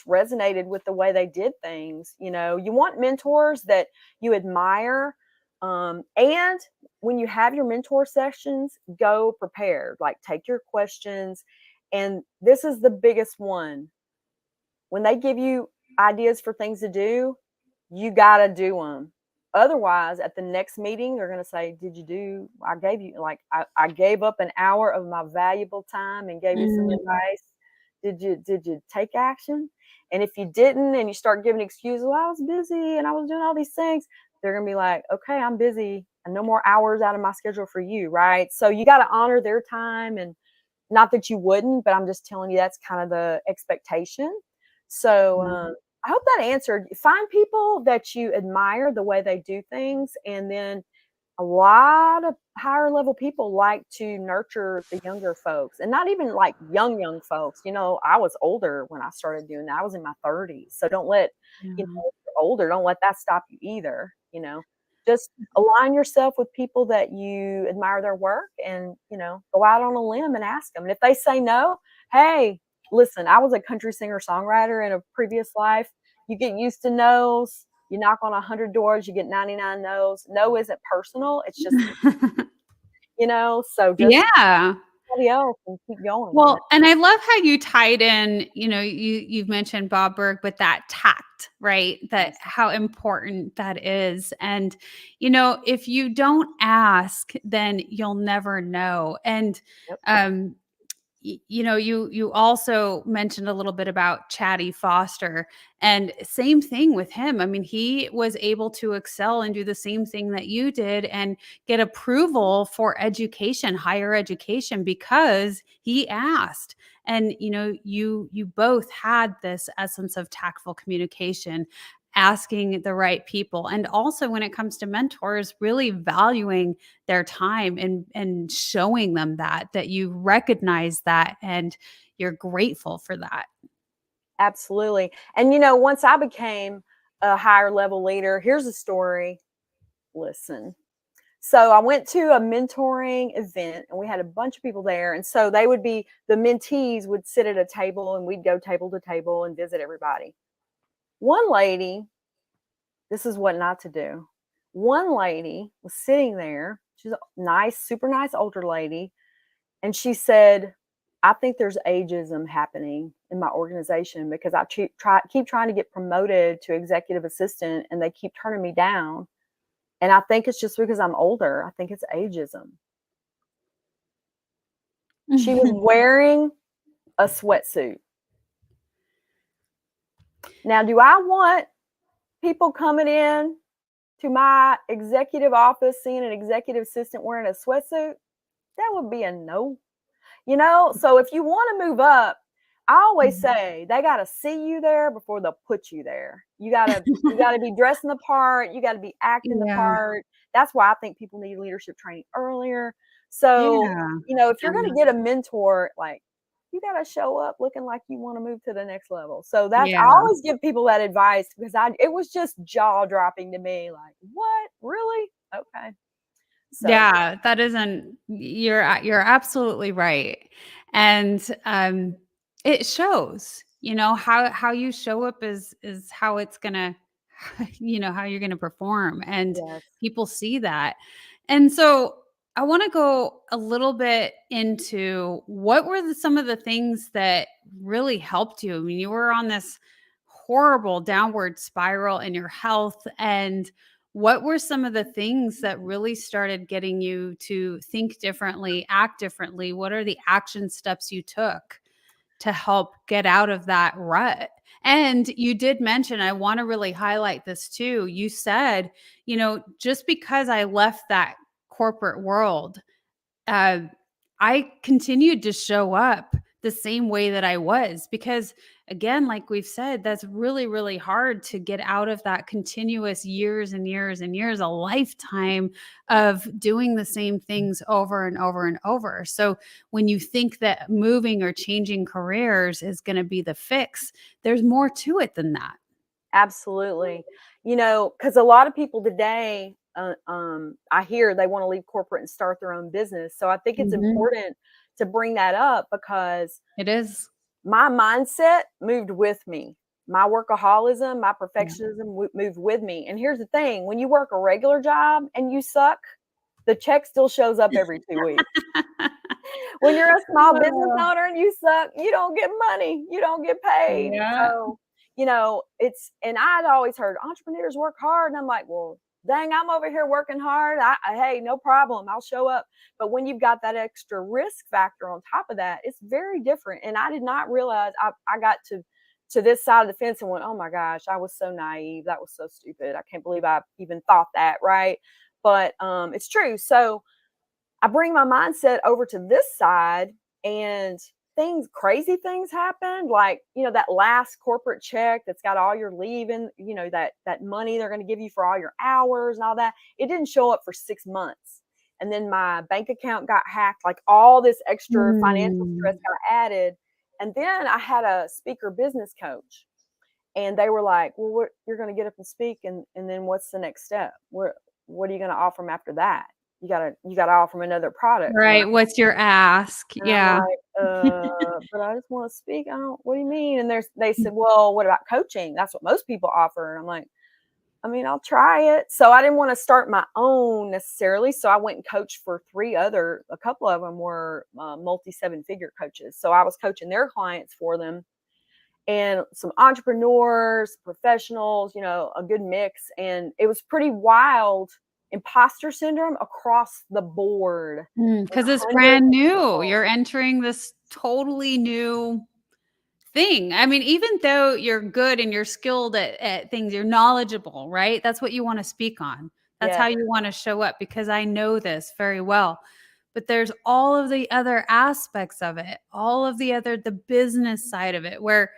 resonated with the way they did things. You want mentors that you admire. And when you have your mentor sessions, go prepared, like take your questions. And this is the biggest one. When they give you ideas for things to do, you got to do them. Otherwise, at the next meeting, they're going to say, I gave up an hour of my valuable time and gave you some advice. Did you take action? And if you didn't, and you start giving excuses, well, I was busy and I was doing all these things, they're going to be like, okay, I'm busy and no more hours out of my schedule for you. Right. So you got to honor their time and Not that you wouldn't, but I'm just telling you that's kind of the expectation. So I hope that answered. Find people that you admire the way they do things, and then a lot of higher level people like to nurture the younger folks, and not even like young folks. I was older when I started doing that. I was in my 30s. So don't let, if you're older, don't let that stop you either. Just align yourself with people that you admire their work, and, go out on a limb and ask them. And if they say no, hey, listen, I was a country singer songwriter in a previous life. You get used to no's. You knock on 100 doors, you get 99 no's. No isn't personal. It's just, so just Yeah. somebody else and keep going. Well, and I love how you tied in, you've mentioned Bob Berg, but that tact, right? That how important that is. And, if you don't ask, then you'll never know. And, Yep. you also mentioned a little bit about Chatty Foster, and same thing with him. I mean, he was able to excel and do the same thing that you did and get approval for education, higher education, because he asked. And you both had this essence of tactful communication, asking the right people, and also when it comes to mentors, really valuing their time and showing them that you recognize that and you're grateful for that. Absolutely. And, once I became a higher level leader, here's a story. Listen. So I went to a mentoring event, and we had a bunch of people there. And so the mentees would sit at a table, and we'd go table to table and visit everybody. One lady, this is what not to do. One lady was sitting there. She's a nice, super nice older lady. And she said, I think there's ageism happening in my organization because I keep trying to get promoted to executive assistant, and they keep turning me down. And I think it's just because I'm older. I think it's ageism. She was wearing a sweatsuit. Now, do I want people coming in to my executive office seeing an executive assistant wearing a sweatsuit? That would be a no. So if you want to move up, I always say they got to see you there before they'll put you there. You got to be dressing the part. You got to be acting the part. That's why I think people need leadership training earlier. So, if you're going to get a mentor, like, you got to show up looking like you want to move to the next level. So I always give people that advice because it was just jaw dropping to me. Like, what? Really? Okay. So. Yeah, that isn't, you're absolutely right. And it shows, how you show up is how it's gonna, how you're gonna perform, and people see that. And so I want to go a little bit into what were some of the things that really helped you. I mean, you were on this horrible downward spiral in your health, and what were some of the things that really started getting you to think differently, act differently? What are the action steps you took to help get out of that rut? And you did mention, I want to really highlight this too. You said, just because I left that corporate world, I continued to show up the same way that I was, because again, like we've said, that's really, really hard to get out of that continuous years and years and years, a lifetime of doing the same things over and over and over. So when you think that moving or changing careers is going to be the fix, there's more to it than that. Absolutely. Because a lot of people today, I hear they want to leave corporate and start their own business. So I think it's important to bring that up because it is. My mindset moved with me. My workaholism, my perfectionism moved with me. And here's the thing, when you work a regular job and you suck, the check still shows up every 2 weeks. When you're a small business owner and you suck, you don't get money. You don't get paid. Yeah. So, and I'd always heard entrepreneurs work hard. And I'm like, well, dang, I'm over here working hard. Hey, no problem. I'll show up. But when you've got that extra risk factor on top of that, it's very different. And I did not realize I got to this side of the fence and went, oh my gosh, I was so naive. That was so stupid. I can't believe I even thought that. Right. But it's true. So I bring my mindset over to this side and crazy things happened. Like, that last corporate check that's got all your leave in, that money they're going to give you for all your hours and all that. It didn't show up for 6 months. And then my bank account got hacked, like all this extra financial stress got added. And then I had a speaker business coach, and they were like, well, you're going to get up and speak. And then what's the next step? What are you going to offer them after that? You gotta offer them another product. Right. What's your ask? And Yeah. I'm like, but I just want to speak. What do you mean? And they said, well, what about coaching? That's what most people offer. And I'm like, I mean, I'll try it. So I didn't want to start my own necessarily. So I went and coached for a couple of them were multi-7-figure coaches. So I was coaching their clients for them, and some entrepreneurs, professionals, a good mix. And it was pretty wild. Imposter syndrome across the board. Because it's brand new. You're entering this totally new thing. I mean, even though you're good and you're skilled at things, you're knowledgeable, right? That's what you want to speak on. That's how you want to show up, because I know this very well. But there's all of the other aspects of it, the business side of it, where,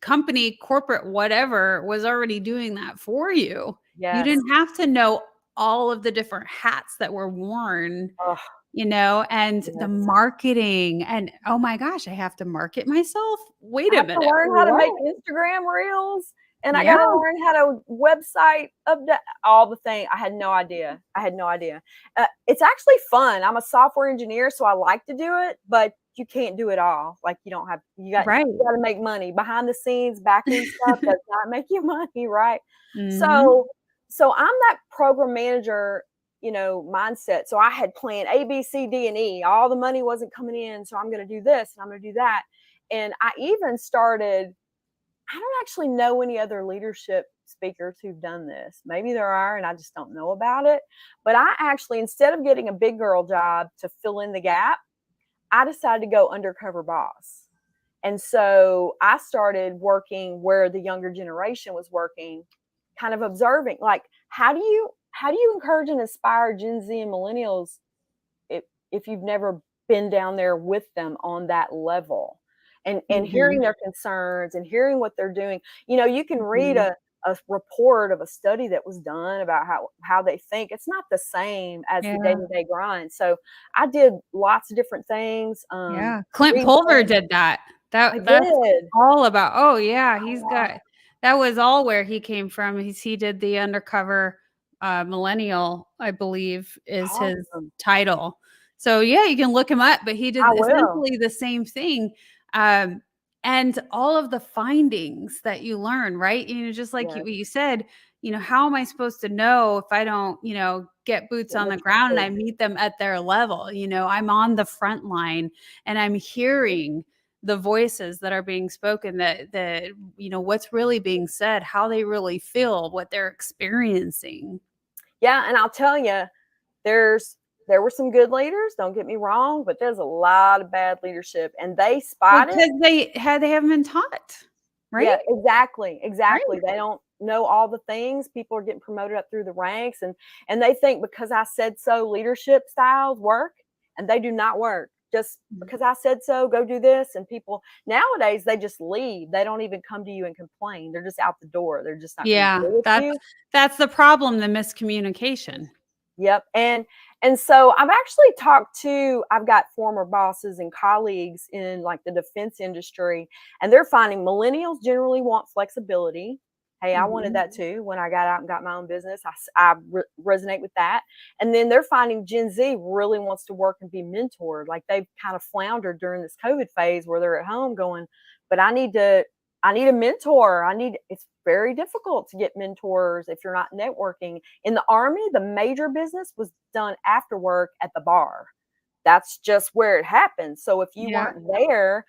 company, corporate, whatever, was already doing that for you. Yes. You didn't have to know all of the different hats that were worn, and the marketing, and oh my gosh, I have to market myself. Wait a minute. I have to learn how to make Instagram reels, and I got to learn how to website update, all the things. I had no idea. It's actually fun. I'm a software engineer, so I like to do it, but you can't do it all. Like, you got to make money behind the scenes, back end stuff does not make you money, right? Mm-hmm. So I'm that program manager, mindset. So I had planned A, B, C, D, and E. All the money wasn't coming in, so I'm going to do this and I'm going to do that. And I even started. I don't actually know any other leadership speakers who've done this. Maybe there are, and I just don't know about it. But I actually, instead of getting a big girl job to fill in the gap, I decided to go undercover boss. And so I started working where the younger generation was working, kind of observing, like, how do you encourage and inspire Gen Z and millennials if you've never been down there with them on that level, and hearing their concerns and hearing what they're doing. You can read a report of a study that was done about how they think. It's not the same as the day-to-day grind. So I did lots of different things. Clint Pulver did that. That's all about, that was all where he came from. He did the undercover millennial, I believe, is his title. So you can look him up, but he did essentially the same thing. And all of the findings that you learn, right? Just like what you said, how am I supposed to know if I don't, get boots on the ground and I meet them at their level? I'm on the front line and I'm hearing the voices that are being spoken, that what's really being said, how they really feel, what they're experiencing. Yeah. And I'll tell you, there were some good leaders, don't get me wrong, but there's a lot of bad leadership, and they spotted because they haven't been taught, right? Yeah, exactly. Right. They don't know all the things. People are getting promoted up through the ranks, and they think because I said so, leadership styles work, and they do not work. Just because I said so, go do this. And people nowadays, they just leave. They don't even come to you and complain. They're just out the door. They're just not. That's the problem, the miscommunication. Yep. And so I've got former bosses and colleagues in like the defense industry, and they're finding millennials generally want flexibility. Hey, I wanted that too when I got out and got my own business. I resonate with that. And then they're finding Gen Z really wants to work and be mentored. Like, they've kind of floundered during this COVID phase where they're at home going, but I need a mentor. It's very difficult to get mentors if you're not networking. In the Army, the major business was done after work at the bar. That's just where it happens. So if you weren't there,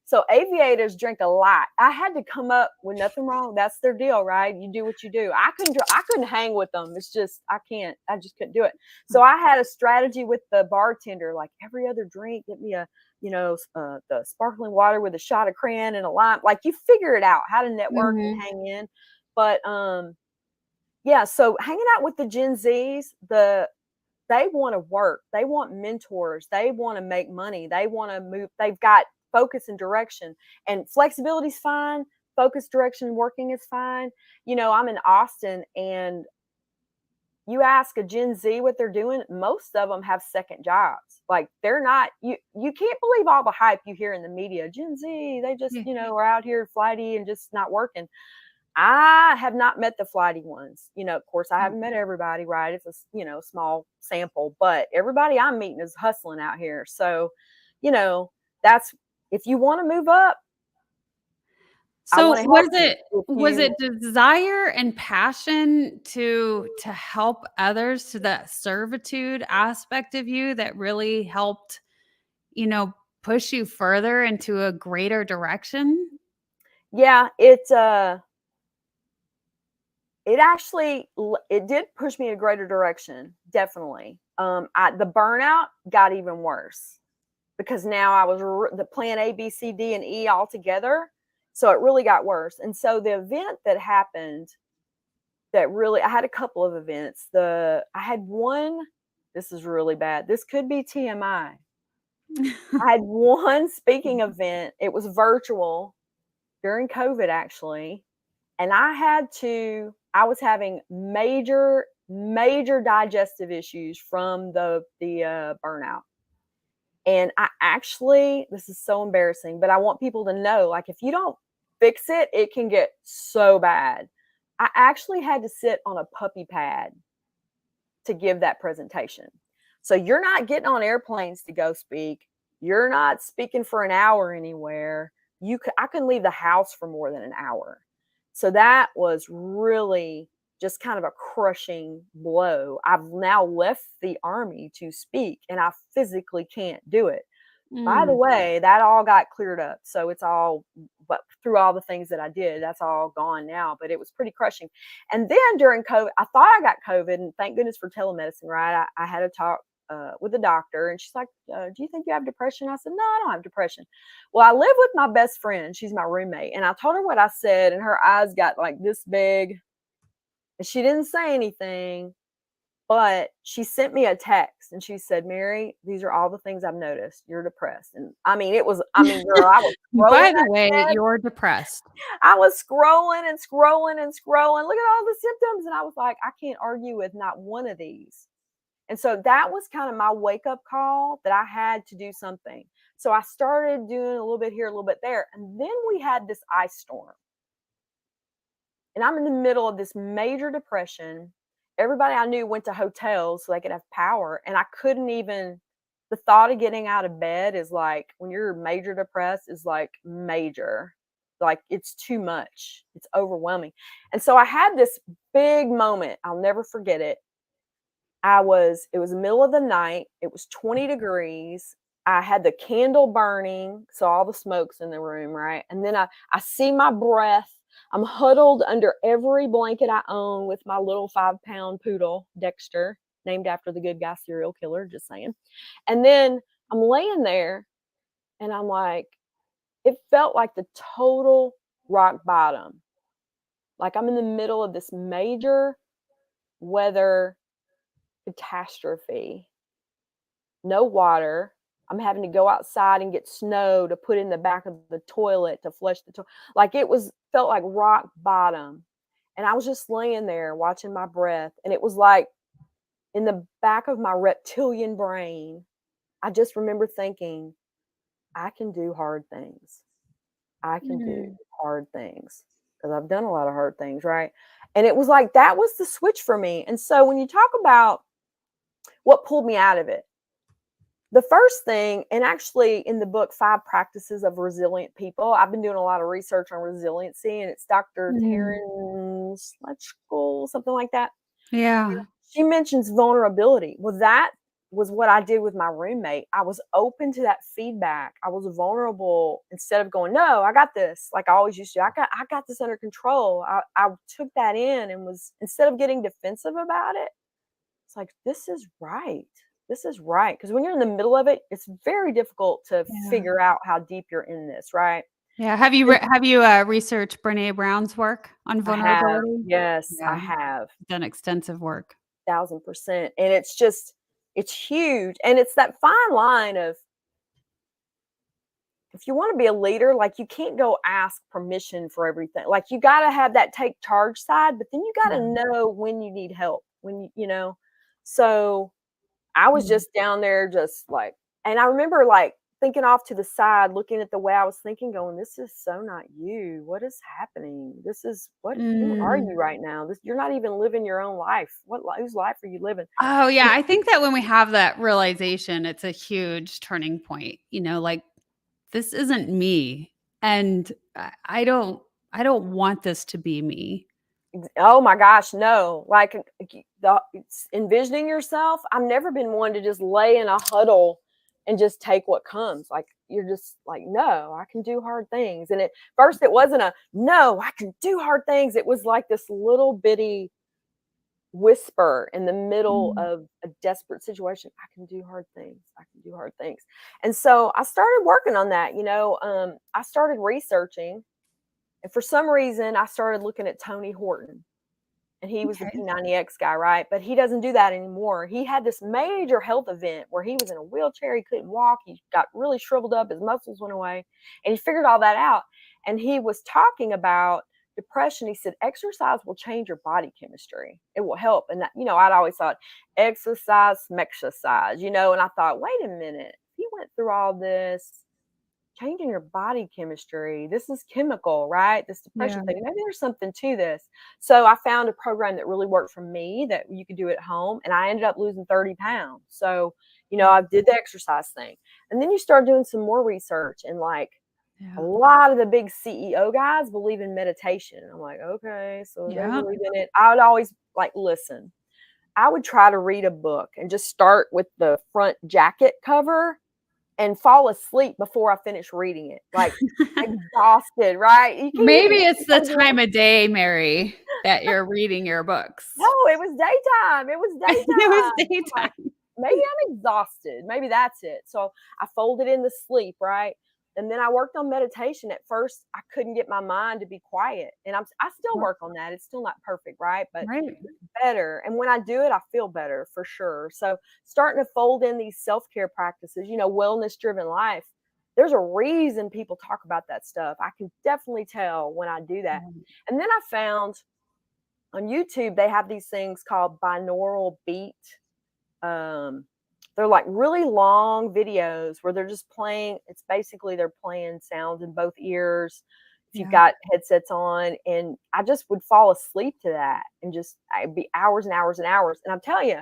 so aviators drink a lot. I had to come up with nothing wrong. That's their deal, right? You do what you do. I couldn't hang with them. It's just, I just couldn't do it. So I had a strategy with the bartender, like every other drink, get me the sparkling water with a shot of cran and a lime. Like, you figure it out how to network and hang in. But so hanging out with the Gen Zs, they want to work. They want mentors. They want to make money. They want to move. They've got focus and direction, and flexibility is fine. Focus, direction, working is fine. I'm in Austin, and you ask a Gen Z what they're doing, most of them have second jobs. Like, they're not, you can't believe all the hype you hear in the media. Gen Z, they just, are out here flighty and just not working. I have not met the flighty ones. Of course, I haven't met everybody, right? It's a, small sample, but everybody I'm meeting is hustling out here. So, that's, if you want to move up. So was it desire and passion to help others, to that servitude aspect of you that really helped, push you further into a greater direction? Yeah, it actually, it did push me in a greater direction. Definitely. The burnout got even worse because now I was the plan A, B, C, D, and E all together. So it really got worse. And so the event that happened that really, I had a couple of events. I had one, this is really bad. This could be TMI. I had one speaking event. It was virtual during COVID, actually. And I was having major digestive issues from the burnout. And this is so embarrassing, but I want people to know, like, if you don't fix it, it can get so bad. I actually had to sit on a puppy pad to give that presentation. So you're not getting on airplanes to go speak. You're not speaking for an hour anywhere. I couldn't leave the house for more than an hour. So that was really just kind of a crushing blow. I've now left the Army to speak, and I physically can't do it. By the way, that all got cleared up. So it's all, but through all the things that I did, that's all gone now. But it was pretty crushing. And then during COVID, I thought I got COVID, and thank goodness for telemedicine, right? I had a talk with the doctor, and she's like, do you think you have depression? I said, no, I don't have depression. Well, I live with my best friend. She's my roommate. And I told her what I said, and her eyes got like this big. And she didn't say anything, but she sent me a text, and she said, Mary, these are all the things I've noticed. You're depressed. And girl, I was scrolling. By the way, you're depressed. I was scrolling and scrolling and scrolling. Look at all the symptoms. And I was like, I can't argue with not one of these. And so that was kind of my wake up call that I had to do something. So I started doing a little bit here, a little bit there. And then we had this ice storm. And I'm in the middle of this major depression. Everybody I knew went to hotels so they could have power. And I couldn't even, the thought of getting out of bed is like, when you're major depressed, is like major. Like, it's too much. It's overwhelming. And so I had this big moment. I'll never forget it. It was the middle of the night. It was 20 degrees. I had the candle burning. So all the smoke's in the room, right? And then I see my breath. I'm huddled under every blanket I own with my little 5-pound poodle, Dexter, named after the good guy serial killer, just saying. And then I'm laying there, and I'm like, it felt like the total rock bottom. Like I'm in the middle of this major weather catastrophe. No water. I'm having to go outside and get snow to put in the back of the toilet to flush the toilet. Like felt like rock bottom. And I was just laying there watching my breath. And it was like in the back of my reptilian brain, I just remember thinking, I can do hard things. I can do hard things because I've done a lot of hard things, right? And it was like, that was the switch for me. And so when you talk about what pulled me out of it, the first thing, and actually in the book, 5 Practices of Resilient People, I've been doing a lot of research on resiliency, and it's Dr. Taryn Schletchkuhl, something like that. Yeah. She mentions vulnerability. Well, that was what I did with my roommate. I was open to that feedback. I was vulnerable instead of going, no, I got this. Like I always used to, I got this under control. I took that in and was, instead of getting defensive about it, it's like, this is right. This is right. Because when you're in the middle of it, it's very difficult to figure out how deep you're in this, right? Yeah. Have you researched Brene Brown's work on vulnerability? Yes, I have done extensive work. 1000%. And it's just, It's huge. And it's that fine line of, if you want to be a leader, like, you can't go ask permission for everything. Like, you got to have that take charge side, but then you got to know when you need help, when you know. So I was just down there, just like, and I remember like thinking off to the side, looking at the way I was thinking, going, this is so not you. What is happening? This is who are you right now? You're not even living your own life. Whose life are you living? Oh, yeah. I think that when we have that realization, it's a huge turning point, like, this isn't me. And I don't want this to be me. Oh my gosh, no. Like, envisioning yourself. I've never been one to just lay in a huddle and just take what comes. Like, you're just like, no, I can do hard things. And at first it wasn't a, no, I can do hard things. It was like this little bitty whisper in the middle of a desperate situation. I can do hard things. I can do hard things. And so I started working on that. I started researching. And for some reason, I started looking at Tony Horton. And he was the P90X guy, right? But he doesn't do that anymore. He had this major health event where he was in a wheelchair. He couldn't walk. He got really shriveled up. His muscles went away. And he figured all that out. And he was talking about depression. He said, exercise will change your body chemistry. It will help. And that, I'd always thought, exercise, smexercise, and I thought, wait a minute. He went through all this, changing your body chemistry. This is chemical, right? This depression thing. Maybe there's something to this. So I found a program that really worked for me that you could do at home. And I ended up losing 30 pounds. So, I did the exercise thing. And then you start doing some more research, and like a lot of the big CEO guys believe in meditation. I'm like, okay, so they believe in it. I would always like, listen, I would try to read a book and just start with the front jacket cover and fall asleep before I finish reading it, like exhausted, right? Maybe it's the time of day, Mary, that you're reading your books. No, it was daytime. It was daytime. It was daytime. Like, maybe I'm exhausted. Maybe that's it. So I folded in the sleep, right? And then I worked on meditation. At first, I couldn't get my mind to be quiet. And I still work on that. It's still not perfect, right? But it's better. And when I do it, I feel better for sure. So starting to fold in these self-care practices, wellness-driven life. There's a reason people talk about that stuff. I can definitely tell when I do that. And then I found on YouTube, they have these things called binaural beat. They're like really long videos where they're just playing. It's basically they're playing sounds in both ears if you've got headsets on. And I just would fall asleep to that, and I'd be hours and hours and hours. And I'm telling you,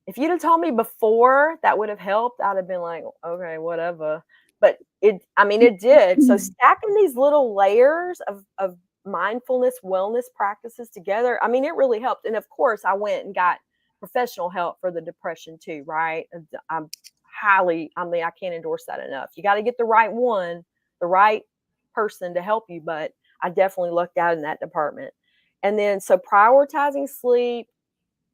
if you'd have told me before that would have helped, I'd have been like, okay, whatever. But it did. So stacking these little layers of mindfulness, wellness practices together, it really helped. And of course, I went and got professional help for the depression too, right? I can't endorse that enough. You got to get the right one, the right person to help you, but I definitely lucked out in that department. And then, so prioritizing sleep,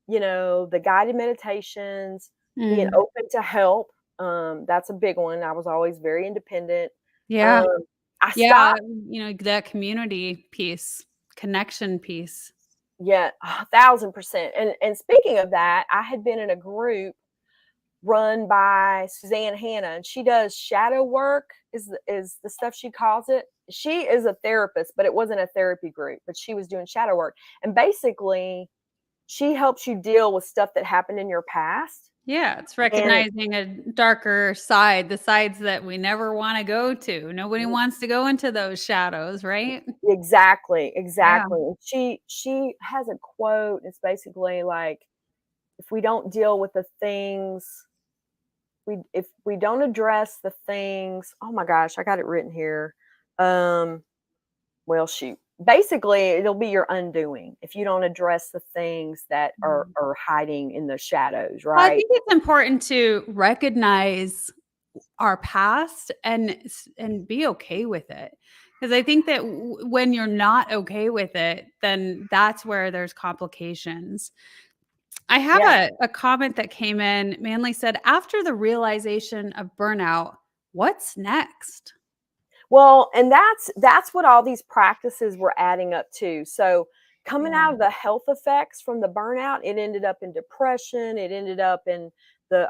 the guided meditations, being open to help. That's a big one. I was always very independent. I stopped. That community piece, connection piece. Yeah, 1,000%. And speaking of that, I had been in a group run by Suzanne Hanna, and she does shadow work is the stuff she calls it. She is a therapist, but it wasn't a therapy group, but she was doing shadow work. And basically, she helps you deal with stuff that happened in your past. Yeah, it's recognizing a darker side, the sides that we never want to go to. Nobody wants to go into those shadows, right? Exactly. Yeah. She has a quote. It's basically like, if we don't deal with the things, if we don't address the things, oh my gosh, I got it written here. Basically, it'll be your undoing if you don't address the things that are hiding in the shadows, right? Well, I think it's important to recognize our past and be okay with it. Because I think that when you're not okay with it, then that's where there's complications. I have a comment that came in. Manly said, after the realization of burnout, what's next? Well, and that's what all these practices were adding up to. So, coming out of the health effects from the burnout, it ended up in depression. It ended up in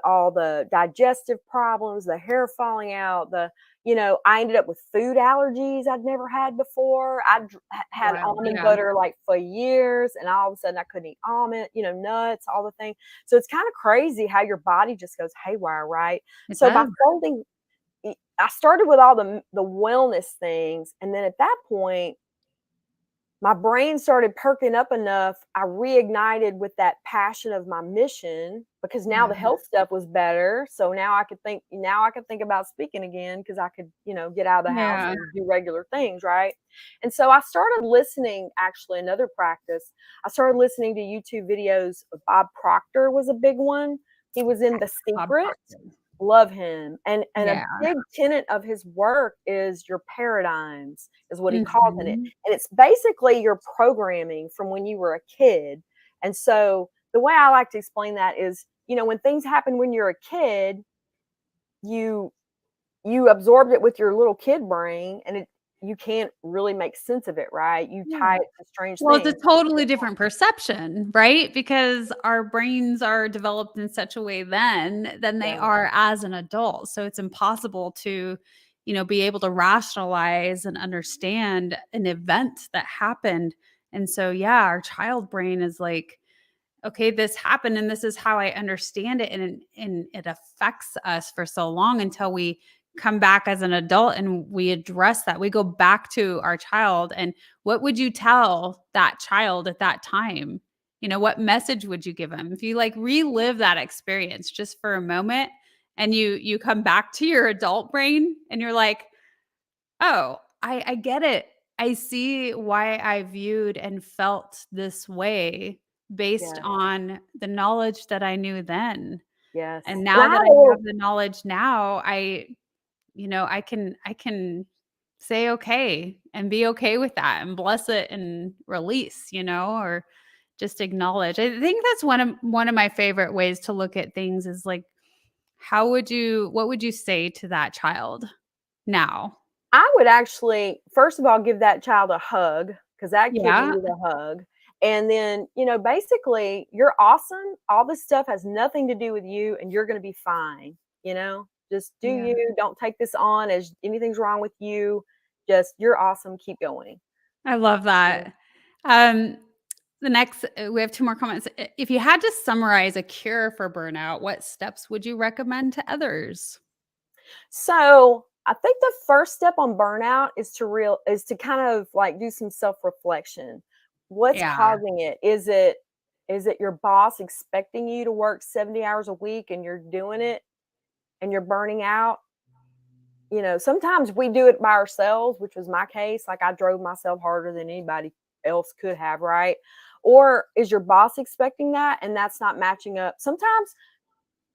all the digestive problems, the hair falling out, I ended up with food allergies I'd never had before. Had Wow. almond Yeah. butter like for years, and all of a sudden I couldn't eat almond, nuts, all the things. So it's kind of crazy how your body just goes haywire, right? It So by does. folding, I started with all the wellness things, and then at that point, my brain started perking up enough. I reignited with that passion of my mission, because now the Yeah. health stuff was better. So now I could think about speaking again, because I could, get out of the house Yeah. and do regular things, right? And so I started listening, actually, another practice. I started listening to YouTube videos. Bob Proctor was a big one. He was in The Bob Secret. Proctor. Love him. And a Yeah. big tenet of his work is your paradigms, is what he calls in it. Mhm. And it's basically your programming from when you were a kid. And so the way I like to explain that is, when things happen when you're a kid, you absorbed it with your little kid brain, and you can't really make sense of it, right? You tie Yeah. it to strange Well, it's things. a totally different perception, right? Because our brains are developed in such a way then than they Yeah. are as an adult. So it's impossible to, be able to rationalize and understand an event that happened. And so, yeah, our child brain is like, okay, this happened and this is how I understand it. And it affects us for so long until we come back as an adult and we address that. We go back to our child. And what would you tell that child at that time? What message would you give them? If you like relive that experience just for a moment and you come back to your adult brain and you're like, oh, I get it. I see why I viewed and felt this way based Yeah. on the knowledge that I knew then. Yes. And And now I that had I a little have the knowledge now, I can say okay and be okay with that and bless it and release, or just acknowledge. I think that's one of my favorite ways to look at things is like, what would you say to that child now? I would actually, first of all, give that child a hug, because that kid Yeah. needed a hug. And then, basically, you're awesome. All this stuff has nothing to do with you, and you're going to be fine. Just do Yeah. you. Don't take this on as anything's wrong with you. Just, you're awesome. Keep going. I love Yeah. that. The next, we have two more comments. If you had to summarize a cure for burnout, what steps would you recommend to others? So I think the first step on burnout is to kind of like do some self-reflection. What's Yeah. causing it? Is it your boss expecting you to work 70 hours a week and you're doing it and you're burning out? Sometimes we do it by ourselves, which was my case. Like, I drove myself harder than anybody else could have, right? Or is your boss expecting that and that's not matching up? Sometimes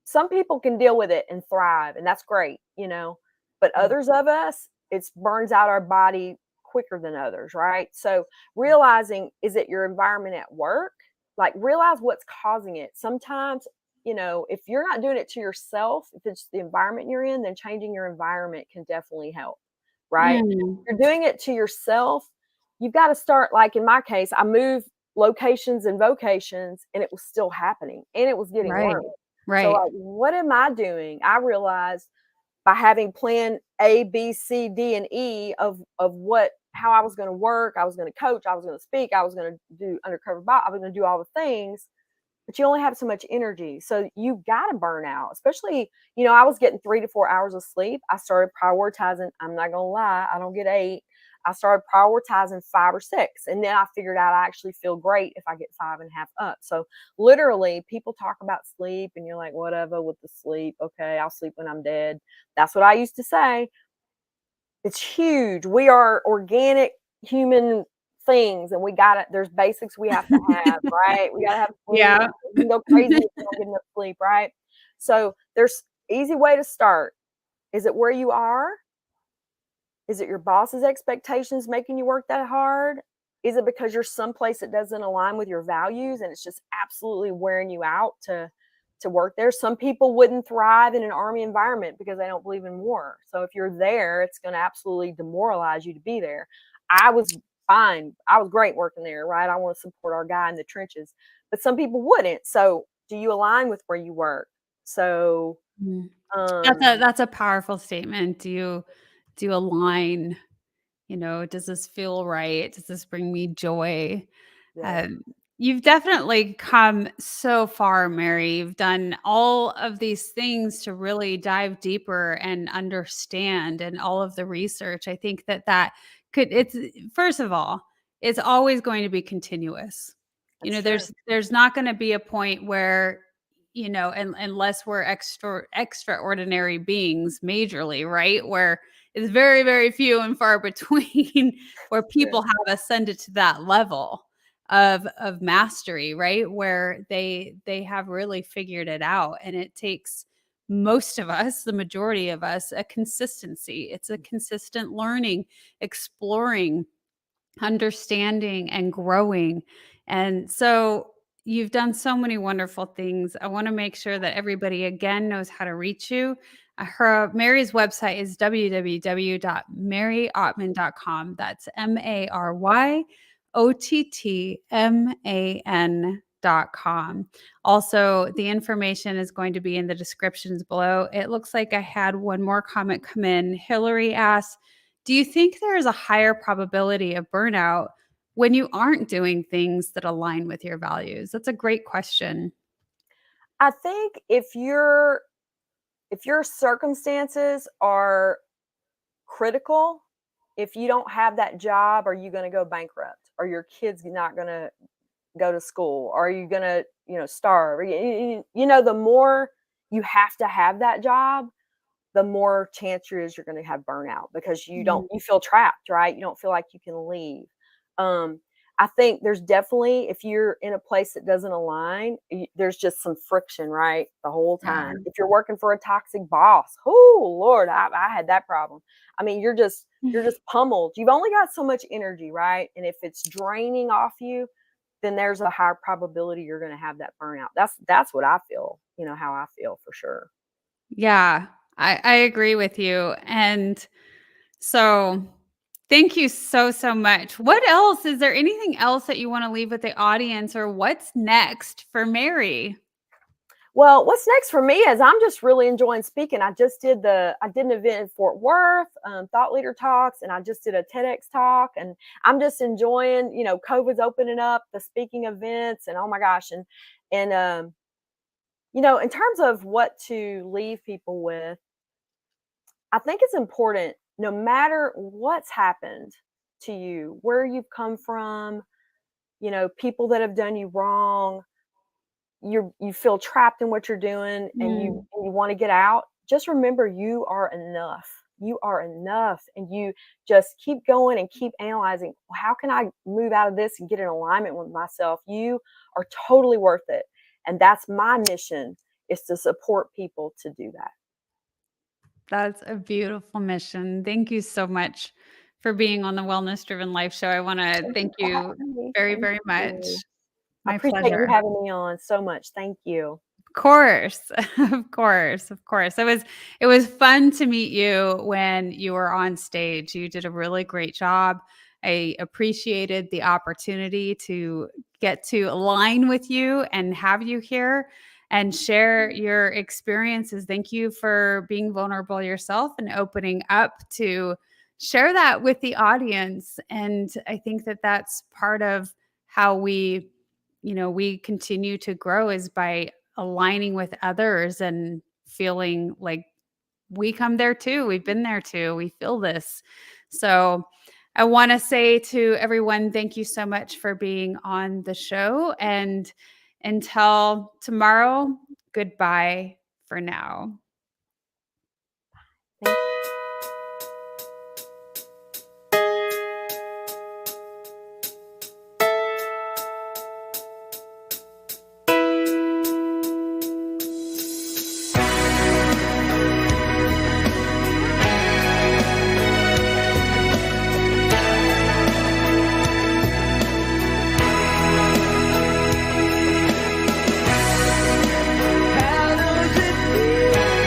some people can deal with it and thrive, and that's great, but Mm. others of us, it burns out our body quicker than others, right? So realizing, is it your environment at work? Like, realize what's causing it. Sometimes, if you're not doing it to yourself, if it's the environment you're in, then changing your environment can definitely help, right? Mm. If you're doing it to yourself, you've got to start, like in my case, I moved locations and vocations, and it was still happening, and it was getting Right. worse. So, Right. like, what am I doing? I realized by having plan A, B, C, D, and E of how I was going to work, I was going to coach, I was going to speak, I was going to do undercover Bob, I was going to do all the things, but you only have so much energy. So you got to burn out, especially, I was getting 3 to 4 hours of sleep. I started prioritizing. I'm not going to lie, I don't get 8. I started prioritizing 5 or 6. And then I figured out I actually feel great if I get 5.5 up. So literally, people talk about sleep and you're like, whatever with the sleep. Okay, I'll sleep when I'm dead. That's what I used to say. It's huge. We are organic human things, and there's basics we have to have, right? We got to have food. Yeah. We can go crazy if we don't get enough sleep, right? So there's easy way to start. Is it where you are? Is it your boss's expectations making you work that hard? Is it because you're someplace that doesn't align with your values and it's just absolutely wearing you out to work there? Some people wouldn't thrive in an army environment because they don't believe in war. So if you're there, it's going to absolutely demoralize you to be there. I was fine. I was great working there, right? I want to support our guy in the trenches. But some people wouldn't. So do you align with where you work? So That's a powerful statement. Do you align? Does this feel right? Does this bring me joy? yeah, You've definitely come so far, Mary. You've done all of these things to really dive deeper and understand, and all of the research. I think it's first of all, it's always going to be continuous. that's true. There's not going to be a point where, unless we're extraordinary beings majorly, right? Where it's very, very few and far between where people have ascended to that level of mastery, right? Where they have really figured it out. And it takes most of us, the majority of us, a consistency. It's a consistent learning, exploring, understanding, and growing. And so you've done so many wonderful things. I want to make sure that everybody again knows how to reach you. Mary's website is www.maryottman.com. That's MaryottMan.com. Also, the information is going to be in the descriptions below. It looks like I had one more comment come in. Hillary asks, do you think there is a higher probability of burnout when you aren't doing things that align with your values? That's a great question. I think if your circumstances are critical, if you don't have that job, are you going to go bankrupt? Are your kids not going to go to school? Are you going to, starve? The more you have to have that job, the more chance there is you're going to have burnout, because you feel trapped, right? You don't feel like you can leave. I think there's definitely, if you're in a place that doesn't align, there's just some friction, right? The whole time. If you're working for a toxic boss, oh Lord, I had that problem. I mean, you're just pummeled. You've only got so much energy, right? And if it's draining off you, then there's a higher probability you're going to have that burnout. That's what I feel, how I feel for sure. Yeah, I agree with you. And so thank you so, so much. What else? Is there anything else that you want to leave with the audience, or what's next for Mary? Well, what's next for me is I'm just really enjoying speaking. I did an event in Fort Worth, Thought Leader Talks, and I just did a TEDx talk, and I'm just enjoying, COVID's opening up the speaking events, and oh my gosh. And in terms of what to leave people with, I think it's important, no matter what's happened to you, where you've come from, people that have done you wrong, you feel trapped in what you're doing, and you want to get out. Just remember, you are enough. You are enough. And you just keep going and keep analyzing, how can I move out of this and get in alignment with myself? You are totally worth it. And that's my mission, is to support people to do that. That's a beautiful mission. Thank you so much for being on the Wellness Driven Life Show. I want to thank you very, very much. I appreciate you having me on so much. Thank you. Of course. Of course. Of course. It was fun to meet you when you were on stage. You did a really great job. I appreciated the opportunity to get to align with you and have you here and share your experiences. Thank you for being vulnerable yourself and opening up to share that with the audience. And I think that that's part of how we continue to grow, is by aligning with others and feeling like we come there too. We've been there too. We feel this. So I want to say to everyone, thank you so much for being on the show. And until tomorrow, goodbye for now. Thank you. How does it feel?